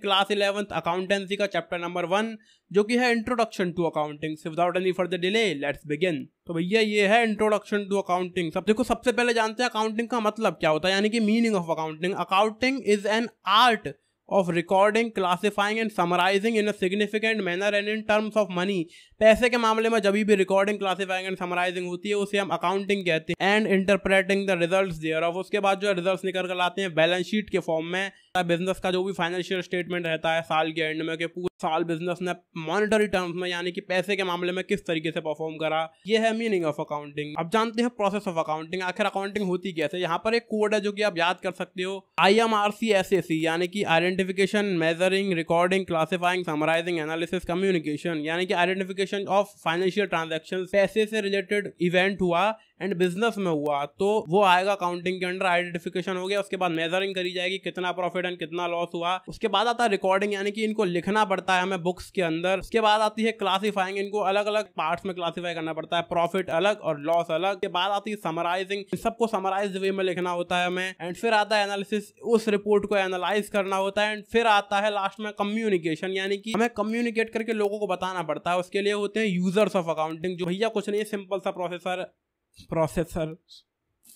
Class 11th accountancy का chapter number 1 जो कि है introduction to accounting. Without any further delay let's begin. तो भैया ये है इंट्रोडक्शन टू अकाउंटिंग। देखो सबसे पहले जानते हैं अकाउंटिंग का मतलब क्या होता है, यानी कि meaning of accounting. Accounting is an art of recording, classifying and summarizing in a significant manner and in terms of money। पैसे के मामले में जब भी रिकॉर्डिंग, क्लासिफाइंग एंड समराइजिंग होती है उसे हम अकाउंटिंग कहते हैं। एंड इंटरप्रेटिंग द रिजल्ट्स देयरऑफ, उसके बाद जो रिजल्ट्स निकल कर लाते हैं बैलेंस शीट के फॉर्म में। बिजनेस का जो भी फाइनेंशियल स्टेटमेंट रहता है साल के एंड में, कि पूरा साल बिजनेस ने मॉनेटरी टर्म्स में यानी कि पैसे के मामले में किस तरीके से परफॉर्म करा, ये है मीनिंग ऑफ अकाउंटिंग। अब जानते हैं प्रोसेस ऑफ अकाउंटिंग, आखिर अकाउंटिंग होती कैसे। यहाँ पर एक कोड है जो कि आप याद कर सकते हो, IMRC यानी कि identification, measuring, recording, classifying, summarising, analysis, communication, यानी कि आइडेंटिफिकेशन ऑफ फाइनेंशियल ट्रांजैक्शन, पैसे से रिलेटेड इवेंट हुआ एंड बिजनेस में हुआ तो वो आएगा अकाउंटिंग के अंडर। आइडेंटिफिकेशन हो गया, उसके बाद मेजरिंग करी जाएगी कितना प्रॉफिट एंड कितना लॉस हुआ। उसके बाद आता है रिकॉर्डिंग, यानी कि इनको लिखना पड़ता है हमें बुक्स के अंदर। उसके बाद आती है क्लासिफाइंग, इनको अलग अलग पार्ट्स में क्लासिफाई करना पड़ता है, प्रॉफिट अलग और लॉस अलग। उसके बाद आती है समराइजिंग, सबको समराइज वे में लिखना होता है हमें। एंड फिर आता है एनालिसिस, उस रिपोर्ट को एनालाइज करना होता है। एंड फिर आता है लास्ट में कम्युनिकेशन, यानी कि हमें कम्युनिकेट करके लोगों को बताना पड़ता है। उसके लिए होते हैं यूजर्स ऑफ अकाउंटिंग, जो भैया कुछ नहीं है, सिंपल सा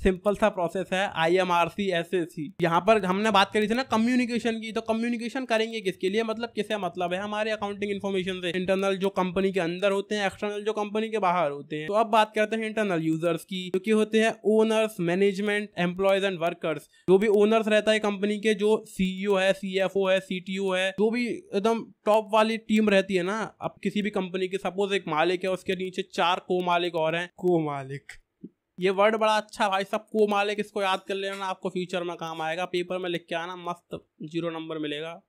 सिंपल सा प्रोसेस है IMRC। यहाँ पर हमने बात करी थी ना कम्युनिकेशन की, तो कम्युनिकेशन करेंगे किसके लिए, मतलब किसे मतलब है हमारे अकाउंटिंग इन्फॉर्मेशन से। इंटरनल जो कंपनी के अंदर होते हैं, एक्सटर्नल जो कंपनी के बाहर होते हैं। तो अब बात करते हैं इंटरनल यूजर्स की, जो कि होते हैं owners, management, employees and workers. जो भी ओनर्स रहता है कंपनी के, जो CEO है, CFO है, CTO है, जो भी एकदम टॉप वाली टीम रहती है ना। अब किसी भी कंपनी के सपोज एक मालिक है, उसके नीचे 4 को मालिक और हैं। को मालिक, ये वर्ड बड़ा अच्छा भाई, सब को मालिक, इसको याद कर लेना, आपको फ्यूचर में काम आएगा। पेपर में लिख के आना, मस्त 0 नंबर मिलेगा।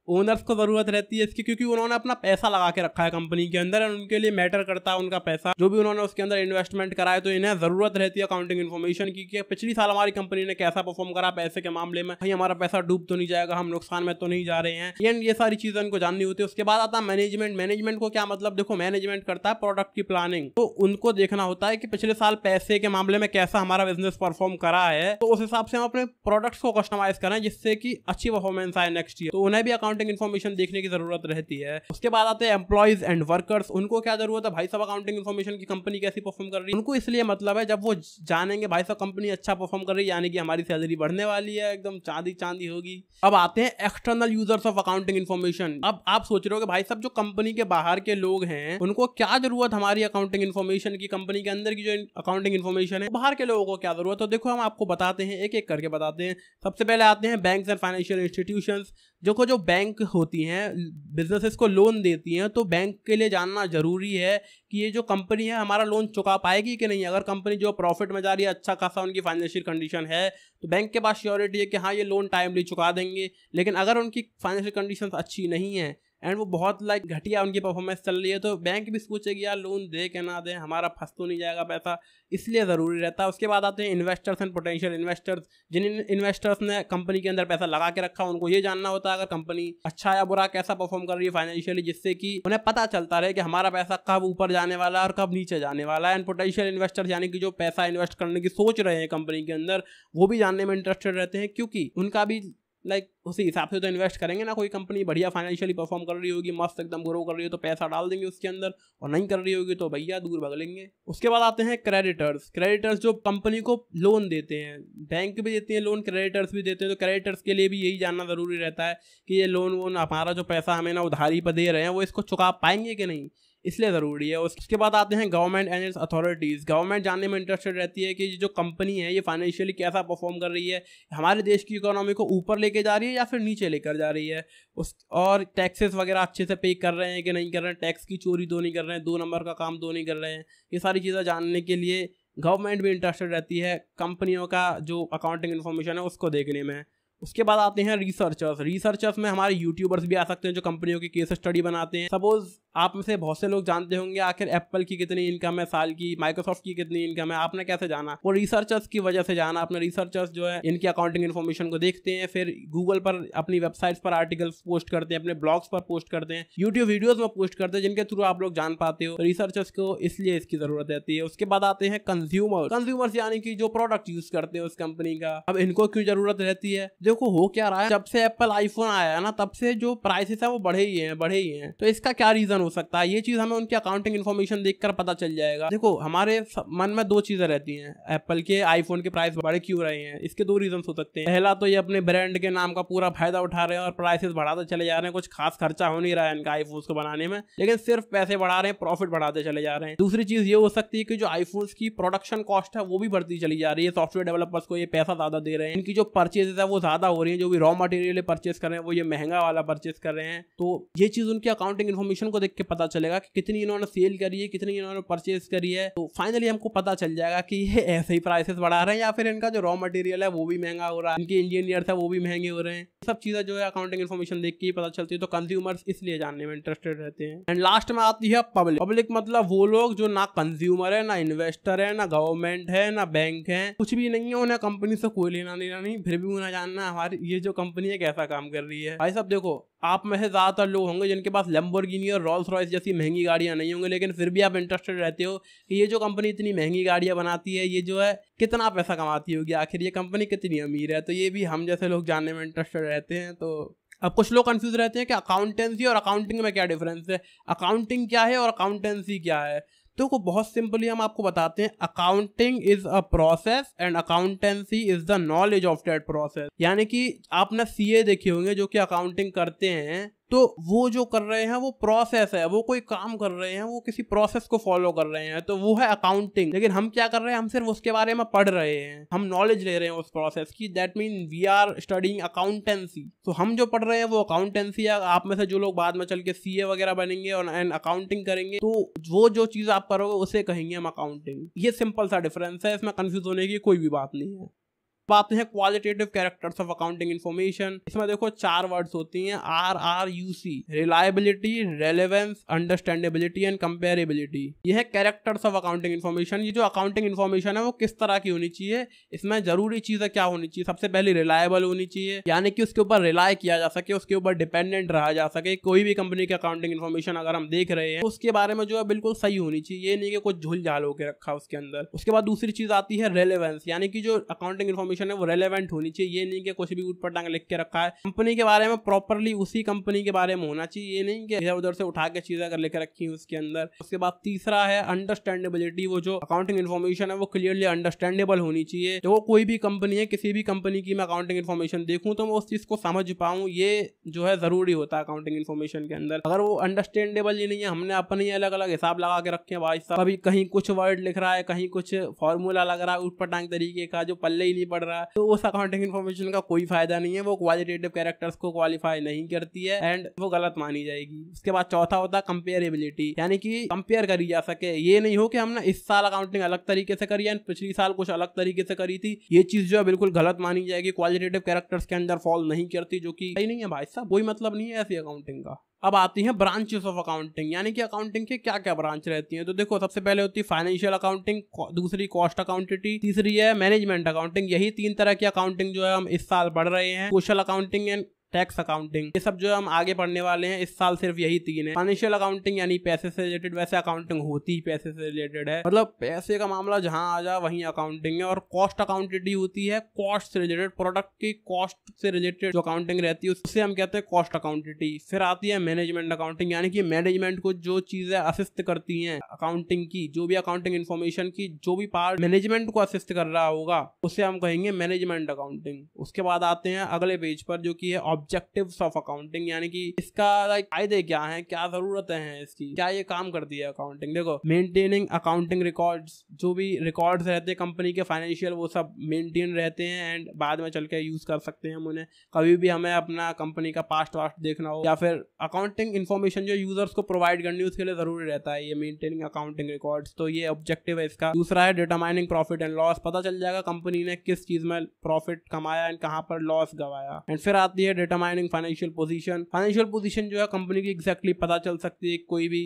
ओनर्स को जरूरत रहती है इसकी, क्योंकि उन्होंने अपना पैसा लगा के रखा है कंपनी के अंदर, उनके लिए मैटर करता है उनका पैसा, जो भी उन्होंने उसके अंदर इन्वेस्टमेंट करा है। तो इन्हें जरूरत रहती है अकाउंटिंग इन्फॉर्मेशन की, कि पिछली साल हमारी कंपनी ने कैसा परफॉर्म करा पैसे के मामले में, भाई हमारा पैसा डूब तो नहीं जाएगा, हम नुकसान में तो नहीं जा रहे हैं। ये सारी चीजें उनको जाननी होती है। उसके बाद आता है मैनेजमेंट। मैनेजमेंट को क्या मतलब, देखो मैनेजमेंट करता है प्रोडक्ट की प्लानिंग, तो उनको देखना होता है कि पिछले साल पैसे के मामले में कैसा हमारा बिजनेस परफॉर्म करा है, तो उस हिसाब से हम अपने प्रोडक्ट्स को कस्टमाइज करें जिससे कि अच्छी परफॉर्मेंस आए नेक्स्ट ईयर। तो उन्हें भी अकाउंटिंग इन्फॉर्मेशन देखने की जरूरत रहती है। उसके बाद आते हैं एम्प्लॉयज एंड वर्कर्स। उनको क्या जरूरत है, भाई साहब अकाउंटिंग इन्फॉर्मेशन की कंपनी कैसी परफॉर्म कर रही है। उनको इसलिए मतलब है, जब वो जानेंगे भाई साहब कंपनी अच्छा परफॉर्म कर रही है, यानी कि हमारी सैलरी बढ़ने वाली है, एकदम चांदी चांदी होगी। अब आते हैं external users of accounting information. अब आप सोच रहे हो कि भाई साहब जो कंपनी के बाहर के लोग हैं उनको क्या जरूरत हमारी अकाउंटिंग इन्फॉर्मेशन की, कंपनी के अंदर की जो अकाउंटिंग इन्फॉर्मेशन है, बाहर के लोगों को क्या जरूरत है। तो देखो हम आपको बताते हैं, एक एक करके बताते हैं। सबसे पहले आते हैं बैंक्स एंड फाइनेंशियल इंस्टीट्यूशंस। जो बैंक होती हैं बिजनेसेस को लोन देती हैं, तो बैंक के लिए जानना जरूरी है कि ये जो कंपनी है हमारा लोन चुका पाएगी कि नहीं। अगर कंपनी जो प्रॉफिट में जा रही है, अच्छा खासा उनकी फाइनेंशियल कंडीशन है, तो बैंक के पास श्योरिटी है कि हाँ ये लोन टाइमली चुका देंगे। लेकिन अगर उनकी फाइनेंशियल कंडीशन अच्छी नहीं है एंड वो बहुत घटिया उनकी परफॉर्मेंस चल रही है, तो बैंक भी सोचेगी यार लोन दे के ना दे, हमारा फंस तो नहीं जाएगा पैसा, इसलिए ज़रूरी रहता है। उसके बाद आते हैं इन्वेस्टर्स एंड पोटेंशियल इन्वेस्टर्स। जिन इन्वेस्टर्स ने कंपनी के अंदर पैसा लगा के रखा, उनको ये जानना होता है अगर कंपनी अच्छा या बुरा कैसा परफॉर्म कर रही है फाइनेंशियली, जिससे कि उन्हें पता चलता रहे कि हमारा पैसा कब ऊपर जाने वाला है और कब नीचे जाने वाला है। एंड पोटेंशियल इन्वेस्टर्स यानी कि जो पैसा इन्वेस्ट करने की सोच रहे हैं कंपनी के अंदर, वो भी जानने में इंटरेस्टेड रहते हैं, क्योंकि उनका भी उसी हिसाब से तो इन्वेस्ट करेंगे ना। कोई कंपनी बढ़िया फाइनेंशियली परफॉर्म कर रही होगी, मस्त एकदम ग्रो कर रही हो, तो पैसा डाल देंगे उसके अंदर, और नहीं कर रही होगी तो भैया दूर भाग लेंगे। उसके बाद आते हैं क्रेडिटर्स जो कंपनी को लोन देते हैं, बैंक भी देते हैं लोन, क्रेडिटर्स भी देते हैं। तो क्रेडिटर्स के लिए भी यही जानना जरूरी रहता है कि ये लोन हमारा जो पैसा हमें ना उधारी पर दे रहे हैं, वो इसको चुका पाएंगे कि नहीं, इसलिए ज़रूरी है। उसके बाद आते हैं government and it's authorities. Government जानने में इंटरेस्टेड रहती है कि जो कंपनी है ये फाइनेंशियली कैसा परफॉर्म कर रही है, हमारे देश की इकोनॉमी को ऊपर लेके जा रही है या फिर नीचे लेकर जा रही है, और टैक्सेस वगैरह अच्छे से पे कर रहे हैं कि नहीं कर रहे हैं, टैक्स की चोरी तो नहीं कर रहे हैं, 2 नंबर का काम तो नहीं कर रहे हैं। ये सारी चीज़ें जानने के लिए गवर्नमेंट भी इंटरेस्टेड रहती है कंपनियों का जो अकाउंटिंग इन्फॉर्मेशन है उसको देखने में। उसके बाद आते हैं रिसर्चर्स में हमारे यूट्यूबर्स भी आ सकते हैं जो कंपनियों की केस स्टडी बनाते हैं। सपोज आप में से बहुत से लोग जानते होंगे आखिर एप्पल की कितनी इनकम है साल की, माइक्रोसॉफ्ट की कितनी इनकम है, आपने कैसे जाना, वो रिसर्चर्स की वजह से जाना। अपने रिसर्चर्स जो है इनकी अकाउंटिंग इन्फॉर्मेशन को देखते हैं, फिर गूगल पर अपनी वेबसाइट्स पर आर्टिकल्स पोस्ट करते हैं, अपने ब्लॉग्स पर पोस्ट करते हैं, यूट्यूब वीडियोज में पोस्ट करते हैं, जिनके थ्रू आप लोग जान पाते हो। रिसर्चर्स को इसलिए इसकी जरूरत रहती है। उसके बाद आते हैं कंज्यूमर्स यानी कि जो प्रोडक्ट यूज करते हैं उस कंपनी का। अब इनको क्यों जरूरत रहती है, देखो हो क्या रहा है, जब से एप्पल आईफोन आया है ना तब से जो प्राइसेस है वो बढ़े ही हैं। तो इसका क्या रीजन हो सकता है, ये चीज हमें उनकी अकाउंटिंग इन्फॉर्मेशन देखकर पता चल जाएगा। देखो हमारे मन में दो चीजें रहती हैं, एप्पल के आईफोन के प्राइस बढ़े क्यों रहे हैं, इसके दो रीजन हो सकते हैं। पहला तो ये अपने ब्रांड के नाम का पूरा फायदा उठा रहे हैं और प्राइसेस बढ़ाते चले जा रहे हैं, कुछ खास खर्चा हो नहीं रहा है इनका आईफोन को बनाने में, लेकिन सिर्फ पैसे बढ़ा रहे हैं, प्रॉफिट बढ़ाते चले जा रहे हैं। दूसरी चीज ये हो सकती है कि जो आईफोन की प्रोडक्शन कॉस्ट है वो भी बढ़ती चली जा रही है, सॉफ्टवेयर डेवलपर्स को ये पैसा ज्यादा दे रहे हैं, इनकी जो परचेज है वो ज्यादा हो रही है, जो भी रॉ मटेरियल परचेज कर रहे हैं वो ये महंगा वाला परचेज कर रहे हैं। तो ये चीज उनकी अकाउंटिंग इन्फॉर्मेशन को देख के पता चलेगा कि कितनी इन्होंने सेल करी है, कितनी इन्होंने परचेज करी है। तो फाइनली हमको पता चल जाएगा कि ये ऐसे ही प्राइसेस बढ़ा रहे हैं या फिर इनका जो रॉ मटेरियल है वो भी महंगा हो रहा है, इनके इंजीनियर्स है वो भी महंगे हो रहे हैं। सब चीजें जो है अकाउंटिंग इन्फॉर्मेशन देख के ही पता चलती है, तो कंज्यूमर्स इसलिए जानने में इंटरेस्टेड रहते हैं। एंड लास्ट में आती है पब्लिक मतलब वो लोग जो ना कंज्यूमर है, ना इन्वेस्टर है, ना गवर्नमेंट है, ना बैंक है, कुछ भी नहीं है, उन्हें कंपनी से कोई लेना देना नहीं, फिर भी उन्हें जानना हमारी ये जो कंपनी है कैसा काम कर रही है। भाई साहब देखो, आप में से ज्यादातर लोग होंगे जिनके पास लैम्बोर्गिनी और रोल्स रॉयस जैसी महंगी गाड़ियां नहीं होंगी, लेकिन फिर भी आप इंटरेस्टेड रहते हो कि ये जो कंपनी इतनी महंगी गाड़ियां बनाती है ये जो है कितना पैसा कमाती होगी, आखिर ये कंपनी कितनी अमीर है। तो ये भी हम जैसे लोग जानने में इंटरेस्टेड रहते हैं। तो अब कुछ लोग कंफ्यूज रहते हैं कि अकाउंटेंसी और अकाउंटिंग में क्या डिफरेंस है, अकाउंटिंग क्या है और अकाउंटेंसी क्या है। तो बहुत सिंपली हम आपको बताते हैं, accounting is a process and accountancy is the knowledge of that process. यानी कि आपने सीए देखे होंगे जो कि अकाउंटिंग करते हैं, तो वो जो कर रहे हैं वो प्रोसेस है, वो कोई काम कर रहे हैं, वो किसी प्रोसेस को फॉलो कर रहे हैं, तो वो है अकाउंटिंग। लेकिन हम क्या कर रहे हैं, हम सिर्फ उसके बारे में पढ़ रहे हैं, हम नॉलेज ले रहे हैं उस प्रोसेस की, that mean we are studying accountancy. तो हम जो पढ़ रहे हैं वो अकाउंटेंसी है। आप में से जो लोग बाद में चल के सीए वगैरह बनेंगे और एंड अकाउंटिंग करेंगे, तो वो जो चीज आप करोगे उसे कहेंगे हम अकाउंटिंग। ये सिंपल सा डिफरेंस है, इसमें कंफ्यूज होने की कोई भी बात नहीं है। आते हैं qualitative characters of accounting information. इसमें देखो 4 वर्ड्स होती हैं, RRUC, reliability, relevance, understandability and comparability. ये है कैरेक्टर्स ऑफ अकाउंटिंग इन्फॉर्मेशन। ये जो अकाउंटिंग इन्फॉर्मेशन है वो किस तरह की होनी चाहिए, इसमें जरूरी चीजें क्या होनी चाहिए। सबसे पहले रिलायबल होनी चाहिए, यानी कि उसके ऊपर रिलाय किया जा सके, उसके ऊपर डिपेंडेंट रहा जा सके। कोई भी कंपनी की अकाउंटिंग इन्फॉर्मेशन अगर हम देख रहे हैं तो उसके बारे में जो है बिल्कुल सही होनी चाहिए, ये नहीं कि कुछ झूल झाल होकर रखा उसके अंदर। उसके बाद दूसरी चीज आती है रेलेवेंस, यानी कि जो अकाउंटिंग इन्फॉर्मेशन है वो रेलेवेंट होनी चाहिए, ये नहीं कि कुछ भी ऊटपटांग लिख के रखा है। कंपनी के बारे में प्रॉपरली उसी कंपनी के बारे में होना चाहिए, ये नहीं कि इधर उधर से उठा के चीजें अगर लिख रखी है उसके अंदर। उसके बाद तीसरा है अंडरस्टैंडेबिलिटी, वो जो अकाउंटिंग इन्फॉर्मेशन है वो क्लियरली अंडरस्टैंडेबल होनी चाहिए। जो कोई भी कंपनी है, किसी भी कंपनी की मैं अकाउंटिंग इन्फॉर्मेशन देखूं तो मैं उस चीज को समझ पाऊं, ये जो है जरूरी होता है अकाउंटिंग इन्फॉर्मेशन के अंदर। अगर वो अंडरस्टैंडेबल ही नहीं है, हमने अपने अलग अलग हिसाब लगा के रखे हैं भाई साहब, कभी कहीं कुछ वर्ड लिख रहा है, कहीं कुछ फॉर्मूला लग रहा है ऊटपटांग तरीके का जो पल्ले ही नहीं पड़ रहा है, तो उस अकाउंटिंग इन्फॉर्मेशन का कोई फायदा नहीं है, वो क्वालिटेटिव कैरेक्टर्स को क्वालिफाई नहीं करती है एंड वो गलत मानी जाएगी। उसके बाद चौथा होता है कंपेरेबिलिटी, यानी कि कंपेयर करी जा सके। ये नहीं हो कि हमने इस साल अकाउंटिंग अलग तरीके से करी है, पिछली साल कुछ अलग तरीके से करी थी, ये चीज जो है बिल्कुल गलत मानी जाएगी, क्वालिटेटिव कैरेक्टर्स के अंदर फॉल नहीं करती, जो कि सही नहीं है भाई साहब, कोई मतलब नहीं है ऐसी अकाउंटिंग का। अब आती हैं ब्रांचेस ऑफ अकाउंटिंग, यानी कि अकाउंटिंग के क्या क्या ब्रांच रहती हैं। तो देखो सबसे पहले होती है फाइनेंशियल अकाउंटिंग, दूसरी कॉस्ट अकाउंटिंग, तीसरी है मैनेजमेंट अकाउंटिंग। यही 3 तरह की अकाउंटिंग जो है हम इस साल पढ़ रहे हैं, social accounting and tax accounting. ये सब जो हम आगे पढ़ने वाले हैं, इस साल सिर्फ यही 3 है। फाइनेंशियल अकाउंटिंग यानी पैसे से रिलेटेड, वैसे अकाउंटिंग होती ही पैसे से रिलेटेड है, मतलब पैसे का मामला जहां आ जा वहीं अकाउंटिंग है। और कॉस्ट अकाउंटिंग होती है कॉस्ट से रिलेटेड, प्रोडक्ट की कॉस्ट से रिलेटेड जो अकाउंटिंग रहती है उसे हम कहते हैं कॉस्ट अकाउंटिंग। फिर आती है मैनेजमेंट अकाउंटिंग, यानी कि मैनेजमेंट को जो चीजें असिस्ट करती हैं अकाउंटिंग की, जो भी अकाउंटिंग इन्फॉर्मेशन की जो भी पार्ट मैनेजमेंट को असिस्ट कर रहा होगा उसे हम कहेंगे मैनेजमेंट अकाउंटिंग। उसके बाद आते हैं अगले पेज पर जो कि है ऑब्जेक्टिव्स ऑफ अकाउंटिंग, यानी कि इसका फायदे क्या हैं, क्या जरूरतें हैं इसकी, क्या ये काम करती है अकाउंटिंग। देखो मेंटेनिंग अकाउंटिंग रिकॉर्ड्स, जो भी रिकॉर्ड्स रहते हैं कंपनी के फाइनेंशियल वो सब मेंटेन रहते हैं एंड बाद में चल के यूज कर सकते हैं हम उन्हें। कभी भी हमें अपना कंपनी का पास्ट वास्ट देखना हो या फिर अकाउंटिंग इन्फॉर्मेशन जो यूजर्स को प्रोवाइड करनी है उसके लिए जरूरी रहता है ये मेंटेनिंग अकाउंटिंग रिकॉर्ड्स। तो ये ऑब्जेक्टिव है इसका। दूसरा है डिटरमाइनिंग प्रॉफिट एंड लॉस, पता चल जाएगा कंपनी ने किस चीज में प्रॉफिट कमाया एंड कहां पर लॉस गवाया। एंड फिर आती है determining financial position. Financial position जो है कंपनी की एग्जैक्टली पता चल सकती है, कोई भी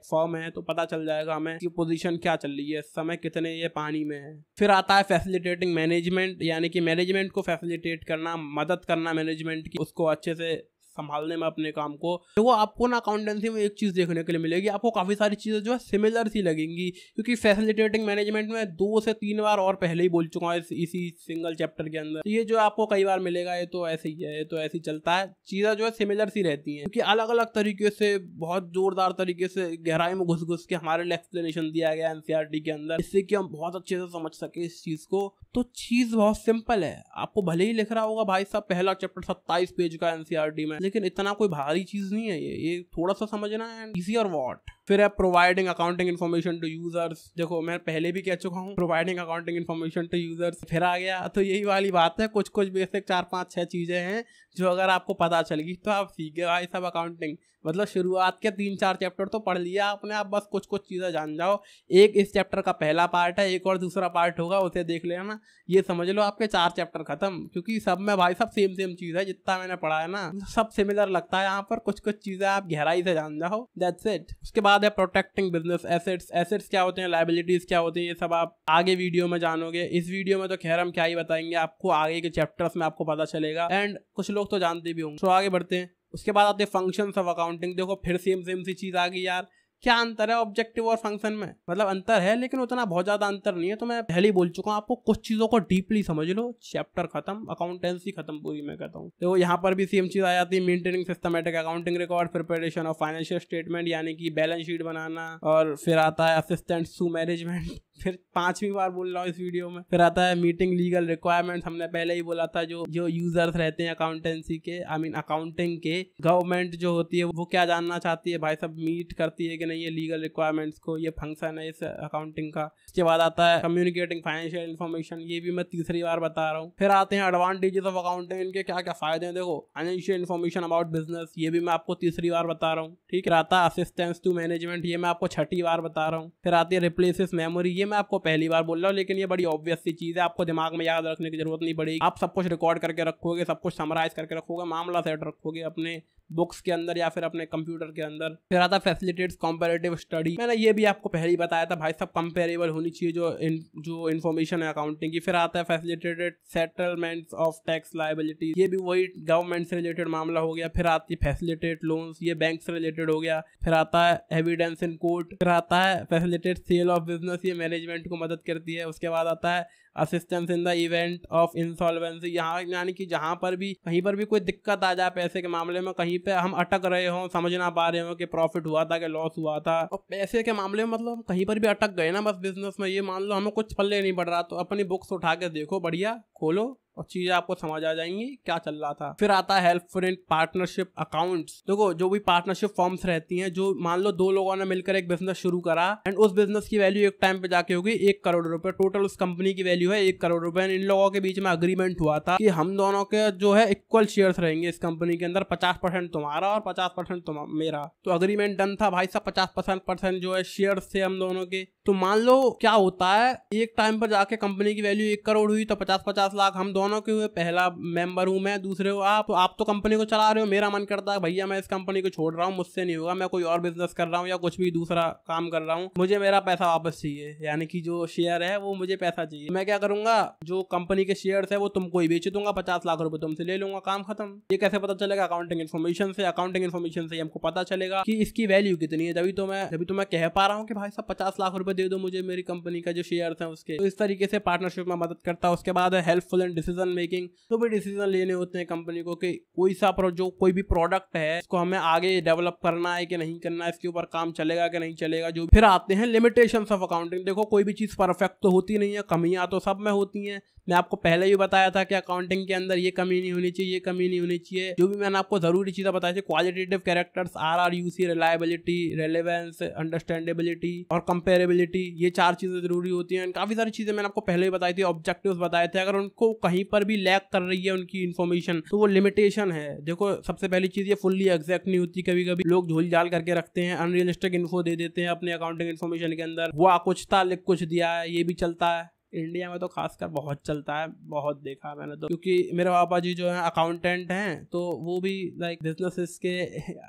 फर्म है तो पता चल जाएगा हमें कि पोजीशन क्या चल रही है इस समय, कितने ये पानी में है। फिर आता है फैसिलिटेटिंग मैनेजमेंट, यानी कि मैनेजमेंट को फैसिलिटेट करना, मदद करना मैनेजमेंट की, उसको अच्छे से संभालने में अपने काम को। देखो आपको ना अकाउंटेंसी में एक चीज देखने के लिए मिलेगी, आपको काफी सारी चीजें जो है सिमिलर सी लगेंगी, क्योंकि फैसिलिटेटिंग मैनेजमेंट में 2 से 3 बार और पहले ही बोल चुका हूँ इसी सिंगल चैप्टर के अंदर। तो ये जो आपको कई बार मिलेगा ये तो ऐसे ही है, ये तो ऐसे ही चलता है, चीजें जो है सिमिलर सी रहती हैं, क्योंकि अलग अलग तरीके से बहुत जोरदार तरीके से गहराई में घुस के हमारे लिए एक्सप्लेनेशन दिया गया एनसीईआरटी के अंदर, इससे कि हम बहुत अच्छे से समझ सके इस चीज को। तो चीज बहुत सिंपल है, आपको भले ही लिख रहा होगा भाई साहब पहला चैप्टर 27 पेज का एनसीईआरटी में, लेकिन इतना कोई भारी चीज नहीं है ये थोड़ा सा समझना है, इजी और व्हाट। फिर है providing accounting information to users. देखो मैं पहले भी कह चुका हूँ providing accounting information to users, फिर आ गया तो यही वाली बात है, कुछ बेसिक 4-5-6 चीजें हैं जो अगर आपको पता चल गई तो आप सीख गए भाई साहब अकाउंटिंग। मतलब शुरुआत के 3-4 चैप्टर तो पढ़ लिया आपने, आप बस कुछ चीजें जान जाओ। एक इस चैप्टर का पहला पार्ट है, एक और दूसरा पार्ट होगा, उसे देख लेना, ये समझ लो आपके 4 चैप्टर खत्म। क्योंकि सब में भाई साहब सेम चीज है, जितना मैंने पढ़ा है ना सब सिमिलर लगता है यहाँ पर, कुछ चीजें आप गहराई से जान जाओ, दैट्स इट। उसके बाद है प्रोटेक्टिंग बिजनेस एसेट्स। एसेट्स क्या होते हैं, लायबिलिटीज क्या होती हैं, ये सब आप आगे वीडियो में जानोगे। इस वीडियो में तो खैर हम क्या ही बताएंगे, आपको आगे के चैप्टर्स में आपको पता चलेगा, एंड कुछ लोग तो जानते भी होंगे। तो आगे बढ़ते हैं। उसके बाद आते हैं फंक्शंस ऑफ अकाउंटिंग। देखो फिर सेम सी चीज आ गई यार, क्या अंतर है ऑब्जेक्टिव और फंक्शन में? मतलब अंतर है लेकिन उतना बहुत ज्यादा अंतर नहीं है। तो मैं पहले ही बोल चुका हूँ आपको, कुछ चीजों को डीपली समझ लो, चैप्टर खत्म, अकाउंटेंसी खत्म पूरी मैं कहता हूँ। तो यहाँ पर भी सेम चीज आ जाती है, maintaining systematic accounting record, preparation of financial statement यानी कि बैलेंस शीट बनाना, और फिर आता है असिस्टेंट टू मैनेजमेंट, फिर 5वीं बार बोल रहा हूँ इस वीडियो में। फिर आता है मीटिंग लीगल रिक्वायरमेंट्स, हमने पहले ही बोला था, जो यूजर्स रहते हैं अकाउंटेंसी के, आई मीन अकाउंटिंग के, गवर्नमेंट जो होती है वो क्या जानना चाहती है भाई सब, मीट करती है कि नहीं ये लीगल रिक्वायरमेंट्स को, ये फंक्शन है इस अकाउंटिंग का। उसके बाद आता है कम्युनिकेटिंग फाइनेंशियल इन्फॉर्मेशन, ये भी मैं तीसरी बार बता रहा हूँ। फिर आते हैं एडवांटेजेस ऑफ अकाउंटिंग, इनके क्या क्या फायदे हैं। देखो फाइनेंशियल इन्फॉर्मेशन अबाउट बिजनेस, ये भी मैं आपको तीसरी बार बता रहा हूँ, ठीक है। आता है असिस्टेंस टू मैनेजमेंट, ये मैं आपको 6ठी बार बता रहा हूँ। फिर आती है रिप्लेसेस मेमोरी, ये मैं आपको पहली बार बोल रहा हूँ, लेकिन ये बड़ी ऑब्वियस सी चीज है, आपको दिमाग में याद रखने की जरूरत नहीं पड़ेगी। आप सब कुछ रिकॉर्ड करके रखोगे, सब कुछ समराइज करके रखोगे, मामला सेट रखोगे अपने बुक्स के अंदर या फिर अपने कंप्यूटर के अंदर। फिर आता है फैसिलिटेट्स कंपैरेटिव स्टडी, मैंने ये भी आपको पहले ही बताया था भाई सब कंपेरेबल होनी चाहिए जो इन्फॉर्मेशन है अकाउंटिंग की। फिर आता है facilitated settlements of tax liability, ये भी वही गवर्नमेंट से रिलेटेड मामला हो गया। फिर आती है फैसिलिटेट लोन्स, ये बैंक से रिलेटेड हो गया। फिर आता है एविडेंस इन कोर्ट। फिर आता है फैसिलिटेट सेल ऑफ बिजनेस, ये मैनेजमेंट को मदद करती है। उसके बाद आता है assistance in the event of insolvency, यहाँ यानी कि जहाँ पर भी कहीं पर भी कोई दिक्कत आ जाए पैसे के मामले में, कहीं पे हम अटक रहे हो, समझ ना पा रहे हो कि प्रॉफिट हुआ था कि लॉस हुआ था, और पैसे के मामले में मतलब कहीं पर भी अटक गए ना बस बिजनेस में, ये मान लो हमें कुछ पल्ले नहीं पड़ रहा, तो अपनी बुक्स उठा के देखो, बढ़िया खोलो और चीजें आपको समझ आ जाएंगी क्या चल रहा था। फिर आता है हेल्पफुल इन पार्टनरशिप अकाउंट्स। देखो जो भी पार्टनरशिप फॉर्म्स रहती हैं, जो मान लो 2 लोगों ने मिलकर एक बिजनेस शुरू करा एंड उस बिजनेस की वैल्यू एक टाइम पे जाके होगी 1 करोड़ रुपए, टोटल उस कंपनी की वैल्यू है 1 करोड़ रुपए। इन लोगों के बीच में अग्रीमेंट हुआ था कि हम दोनों के जो है इक्वल शेयर्स रहेंगे इस कंपनी के अंदर, 50% तुम्हारा और 50% मेरा। तो अग्रीमेंट डन था भाई साहब, 50% जो है शेयर्स थे हम दोनों के। तो मान लो क्या होता है, एक टाइम पर जाके कंपनी की वैल्यू 1 करोड़ हुई, तो 50-50 लाख हम दोनों के हुए। पहला मेंबर हूं मैं, दूसरे हो आप, तो आप तो कंपनी को चला रहे हो, मेरा मन करता है भैया मैं इस कंपनी को छोड़ रहा हूँ, मुझसे नहीं होगा, मैं कोई और बिजनेस कर रहा हूँ या कुछ भी दूसरा काम कर रहा हूँ, मुझे मेरा पैसा वापस चाहिए, यानी कि जो शेयर है वो मुझे पैसा चाहिए। मैं क्या करूंगा, जो कंपनी के शेयर्स है वो तुमको ही बेच दूंगा, 50 लाख रुपए तुमसे ले लूंगा, काम खत्म। ये कैसे पता चलेगा? अकाउंटिंग इन्फॉर्मेशन से। अकाउंटिंग इन्फॉर्मेशन से हमको पता चलेगा कि इसकी वैल्यू कितनी है, तभी तो मैं कह पा रहा हूँ कि भाई साहब 50 लाख रुपए दे दो मुझे मेरी कंपनी का जो शेयर्स है उसके। तो इस तरीके से पार्टनरशिप में मदद करता है। उसके बाद है हेल्पफुल इन डिसीजन मेकिंग, तो भी डिसीजन लेने होते हैं कंपनी को कि कोई भी प्रोडक्ट है इसको हमें आगे डेवलप करना है कि नहीं करना है, इसके ऊपर काम चलेगा कि नहीं चलेगा जो। फिर आते हैं लिमिटेशंस ऑफ अकाउंटिंग। देखो कोई भी चीज परफेक्ट तो होती नहीं है, कमियां तो सब में होती हैं। मैं आपको पहले ही बताया था कि अकाउंटिंग के अंदर ये कमी नहीं होनी चाहिए, ये कमी नहीं होनी चाहिए। जो भी मैंने आपको जरूरी चीजें बताई थी, qualitative characters, RRUC, reliability, relevance, understandability और कंपेरेबिलिटी, ये 4 चीजें जरूरी होती हैं। काफी सारी चीजें मैंने आपको पहले ही बताई थी, ऑब्जेक्टिव्स बताए थे। अगर उनको कहीं पर भी लैक कर रही है उनकी इन्फॉर्मेशन, तो वो लिमिटेशन है। देखो सबसे पहली चीज, ये फुल्ली एग्जैक्ट नहीं होती, कभी कभी लोग झोल झाल करके रखते हैं, अनरियलिस्टिक इन्फो दे देते हैं अपने अकाउंटिंग इन्फॉर्मेशन के अंदर। हुआ कुछ था लिख कुछ दिया है, ये भी चलता है इंडिया में, तो खासकर बहुत चलता है, बहुत देखा मैंने तो। क्योंकि मेरे पापा जी जो है अकाउंटेंट हैं, तो वो भी लाइक बिजनेसेस के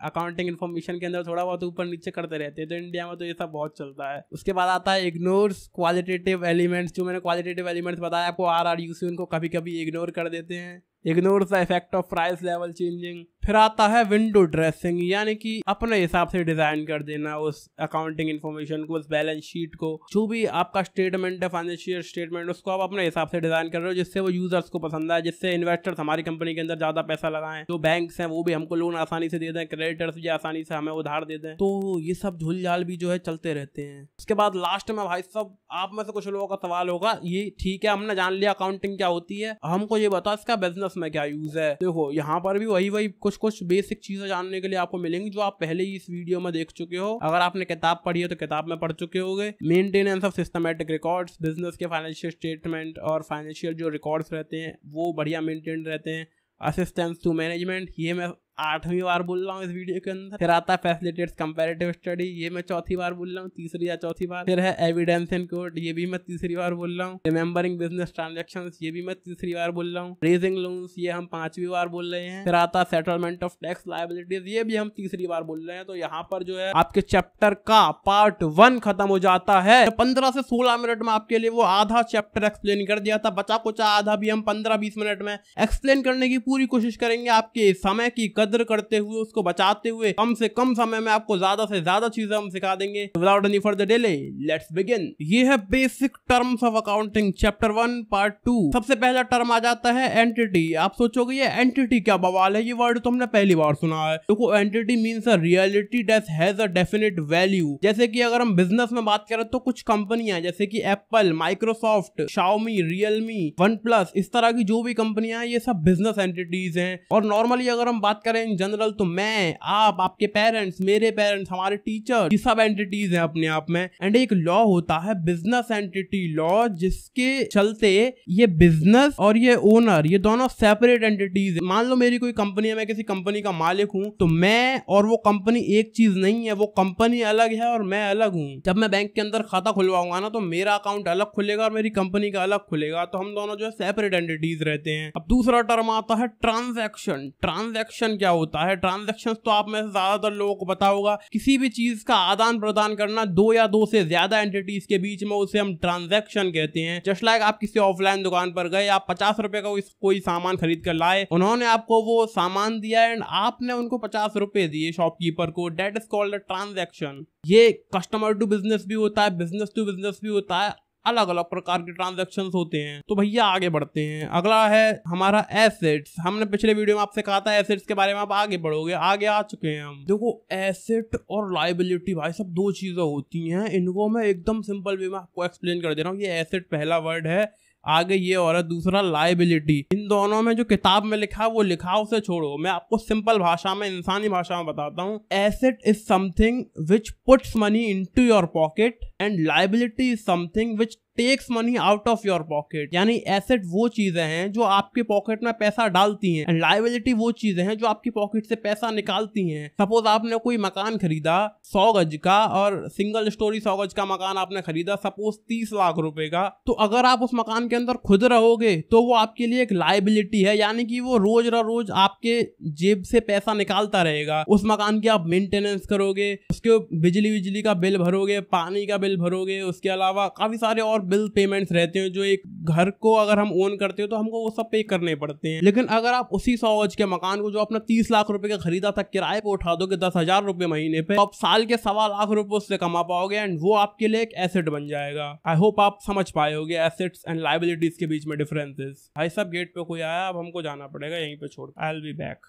अकाउंटिंग इन्फॉर्मेशन के अंदर थोड़ा बहुत ऊपर नीचे करते रहते हैं, तो इंडिया में तो ये सब बहुत चलता है। उसके बाद आता है इग्नोर्स क्वालिटेटिव एलिमेंट्स। जो मैंने क्वालिटेटिव एलिमेंट्स बताया आपको, RRUC, उनको कभी कभी इग्नोर कर देते हैं। Ignores the effect of price level changing. फिर आता है विंडो ड्रेसिंग, यानी कि अपने हिसाब से डिजाइन कर देना उस अकाउंटिंग इन्फॉर्मेशन को, उस बैलेंस शीट को, जो भी आपका स्टेटमेंट है, फाइनेंशियल स्टेटमेंट, उसको आप अपने हिसाब से डिजाइन कर रहे हो जिससे वो यूजर्स को पसंद आए, जिससे इन्वेस्टर्स हमारी कंपनी के अंदर ज्यादा पैसा लगाएं, जो बैंक्स हैं वो भी हमको लोन आसानी से दे दें, क्रेडिटर्स भी आसानी से हमें उधार दे दें। तो ये सब झूलझाल भी जो है चलते रहते हैं। उसके बाद लास्ट में भाई साहब आप में से कुछ लोगों का सवाल होगा, ये ठीक है हमने जान लिया अकाउंटिंग क्या होती है, हमको ये बताओ इसका बिजनेस में क्या यूज है। देखो यहाँ पर भी वही कुछ बेसिक चीजें जानने के लिए आपको मिलेंगी जो आप पहले ही इस वीडियो में देख चुके हो। अगर आपने किताब पढ़ी है तो किताब में पढ़ चुके होगे। Maintenance of systematic records, business के फाइनेंशियल स्टेटमेंट और फाइनेंशियल जो रिकॉर्ड्स रहते हैं वो बढ़िया मेंटेन रहते हैं। असिस्टेंस टू मैनेजमेंट, ये मैं 8वीं बार बोल रहा हूँ इस वीडियो के अंदर। फिर आता है फैसिलिटेट्स कंपैरेटिव स्टडी, ये मैं 4थी बार बोल रहा हूँ, 3री या 4थी बार। फिर है एविडेंस इन कोर्ट, ये भी मैं 3री बार बोल रहा हूँ। रिमेंबरिंग बिजनेस ट्रांजैक्शंस, ये भी मैं 3री बार बोल रहा हूँ। रेजिंग लोन्स, ये हम 5वीं बार बोल रहे हैं। फिर आता है सेटलमेंट ऑफ टैक्स लायबिलिटीज, ये भी हम 3री बार बोल रहे हैं। तो यहाँ पर जो है आपके चैप्टर का पार्ट 1 खत्म हो जाता है। 15 से 16 मिनट में आपके लिए वो आधा चैप्टर एक्सप्लेन कर दिया था, बचा कुचा आधा भी हम 15-20 मिनट में एक्सप्लेन करने की पूरी कोशिश करेंगे। आपके समय की कद्र करते हुए, उसको बचाते हुए, कम से कम समय में आपको ज्यादा से ज्यादा चीजें हम सिखा देंगे। Without any further delay let's begin. ये है basic terms of accounting chapter 1 part 2। सबसे पहला टर्म आ जाता है एंटिटी। आप सोचोगे ये एंटिटी क्या बवाल है, ये वर्ड तो हमने पहली बार सुना है। देखो entity means a reality that has a definite value. जैसे कि अगर हम बिजनेस में बात करें तो कुछ कंपनियां जैसे कि Apple, Microsoft, Xiaomi, Realme, one plus, इस तरह की जो भी कंपनियां हैं ये सब बिजनेस एंटिटीज हैं। और नॉर्मली अगर हम बात करें इन जनरल तो मैं, आप, आपके पेरेंट्स, मेरे पेरेंट्स, हमारे टीचर, ये सब एंटिटीज हैं अपने आप में। एंड एक लॉ होता है बिजनेस एंटिटी लॉ, जिसके चलते ये बिजनेस और ये ओनर, ये दोनों सेपरेट एंटिटीज। मान लो मेरी कोई कंपनी है, मैं किसी कंपनी का मालिक हूं, तो मैं और वो कंपनी एक चीज नहीं है, वो कंपनी अलग है और मैं अलग हूं। जब मैं बैंक के अंदर खाता खुलवाऊंगा ना तो मेरा अकाउंट अलग खुलेगा और मेरी कंपनी का अलग खुलेगा, तो हम दोनों जो है सेपरेट एंटिटीज रहते हैं। अब दूसरा टर्म आता है ट्रांजैक्शन। ट्रांजैक्शन क्या होता है? ट्रांजैक्शंस तो आप में से ज्यादातर लोगों को पता होगा, किसी भी चीज का आदान प्रदान करना 2 या 2 से ज्यादा एंटिटीज के बीच में, उसे हम ट्रांजैक्शन कहते हैं। जस्ट लाइक आप किसी ऑफलाइन दुकान पर गए, आप 50 रुपए का कोई सामान खरीद कर लाए, उन्होंने आपको वो सामान दिया एंड आपने उनको 50 रुपए दिए शॉपकीपर को, that is called a transaction. ये कस्टमर टू बिजनेस भी होता है, बिजनेस टू बिजनेस भी होता है, अलग अलग प्रकार के ट्रांजैक्शंस होते हैं। तो भैया आगे बढ़ते हैं। अगला है हमारा एसेट्स। हमने पिछले वीडियो में आपसे कहा था एसेट्स के बारे में आप आगे बढ़ोगे, आगे आ चुके हैं हम। देखो एसेट और लायबिलिटी भाई सब 2 चीजें होती हैं, इनको मैं एकदम सिंपल वे में आपको एक्सप्लेन कर दे रहा हूँ। ये एसेट पहला वर्ड है, आगे ये और है दूसरा लायबिलिटी। इन दोनों में जो किताब में लिखा है वो लिखा उसे छोड़ो, मैं आपको सिंपल भाषा में, इंसानी भाषा में बताता हूँ। Asset is something which puts money into your pocket and liability is something which takes money out of your pocket. यानी एसेट वो चीजें हैं जो आपके पॉकेट में पैसा डालती हैं, एंड लायबिलिटी वो चीजें हैं जो आपकी पॉकेट से पैसा निकालती हैं। सपोज आपने कोई मकान खरीदा 100 गज का, और सिंगल स्टोरी 100 गज का मकान आपने खरीदा सपोज 30 लाख रुपए का, तो अगर आप उस मकान के अंदर खुद रहोगे तो वो आपके लिए एक लायबिलिटी है, यानी कि वो रोज आपके जेब से पैसा निकालता रहेगा। उस मकान की आप मेंटेनेंस करोगे, उसके बिजली का बिल भरोगे, पानी का बिल भरोगे, उसके अलावा काफी सारे और बिल पेमेंट्स रहते हैं जो एक घर को अगर हम ओन करते हो तो हमको वो सब पे करने पड़ते हैं। लेकिन अगर आप उसी 100 गज के मकान को जो अपना 30 लाख रुपए का खरीदा था किराए पे उठा दोगे 10,000 रुपए महीने पे, तो आप साल के 1.25 लाख रुपए उससे कमा पाओगे एंड वो आपके लिए एक एसेट बन जाएगा। आई होप आप समझ पाए होगे एसेट्स एंड लायबिलिटीज के बीच में डिफरेंसेस। भाई सब गेट पे कोई आया, अब हमको जाना पड़ेगा, यहीं पे छोड़। I will be back.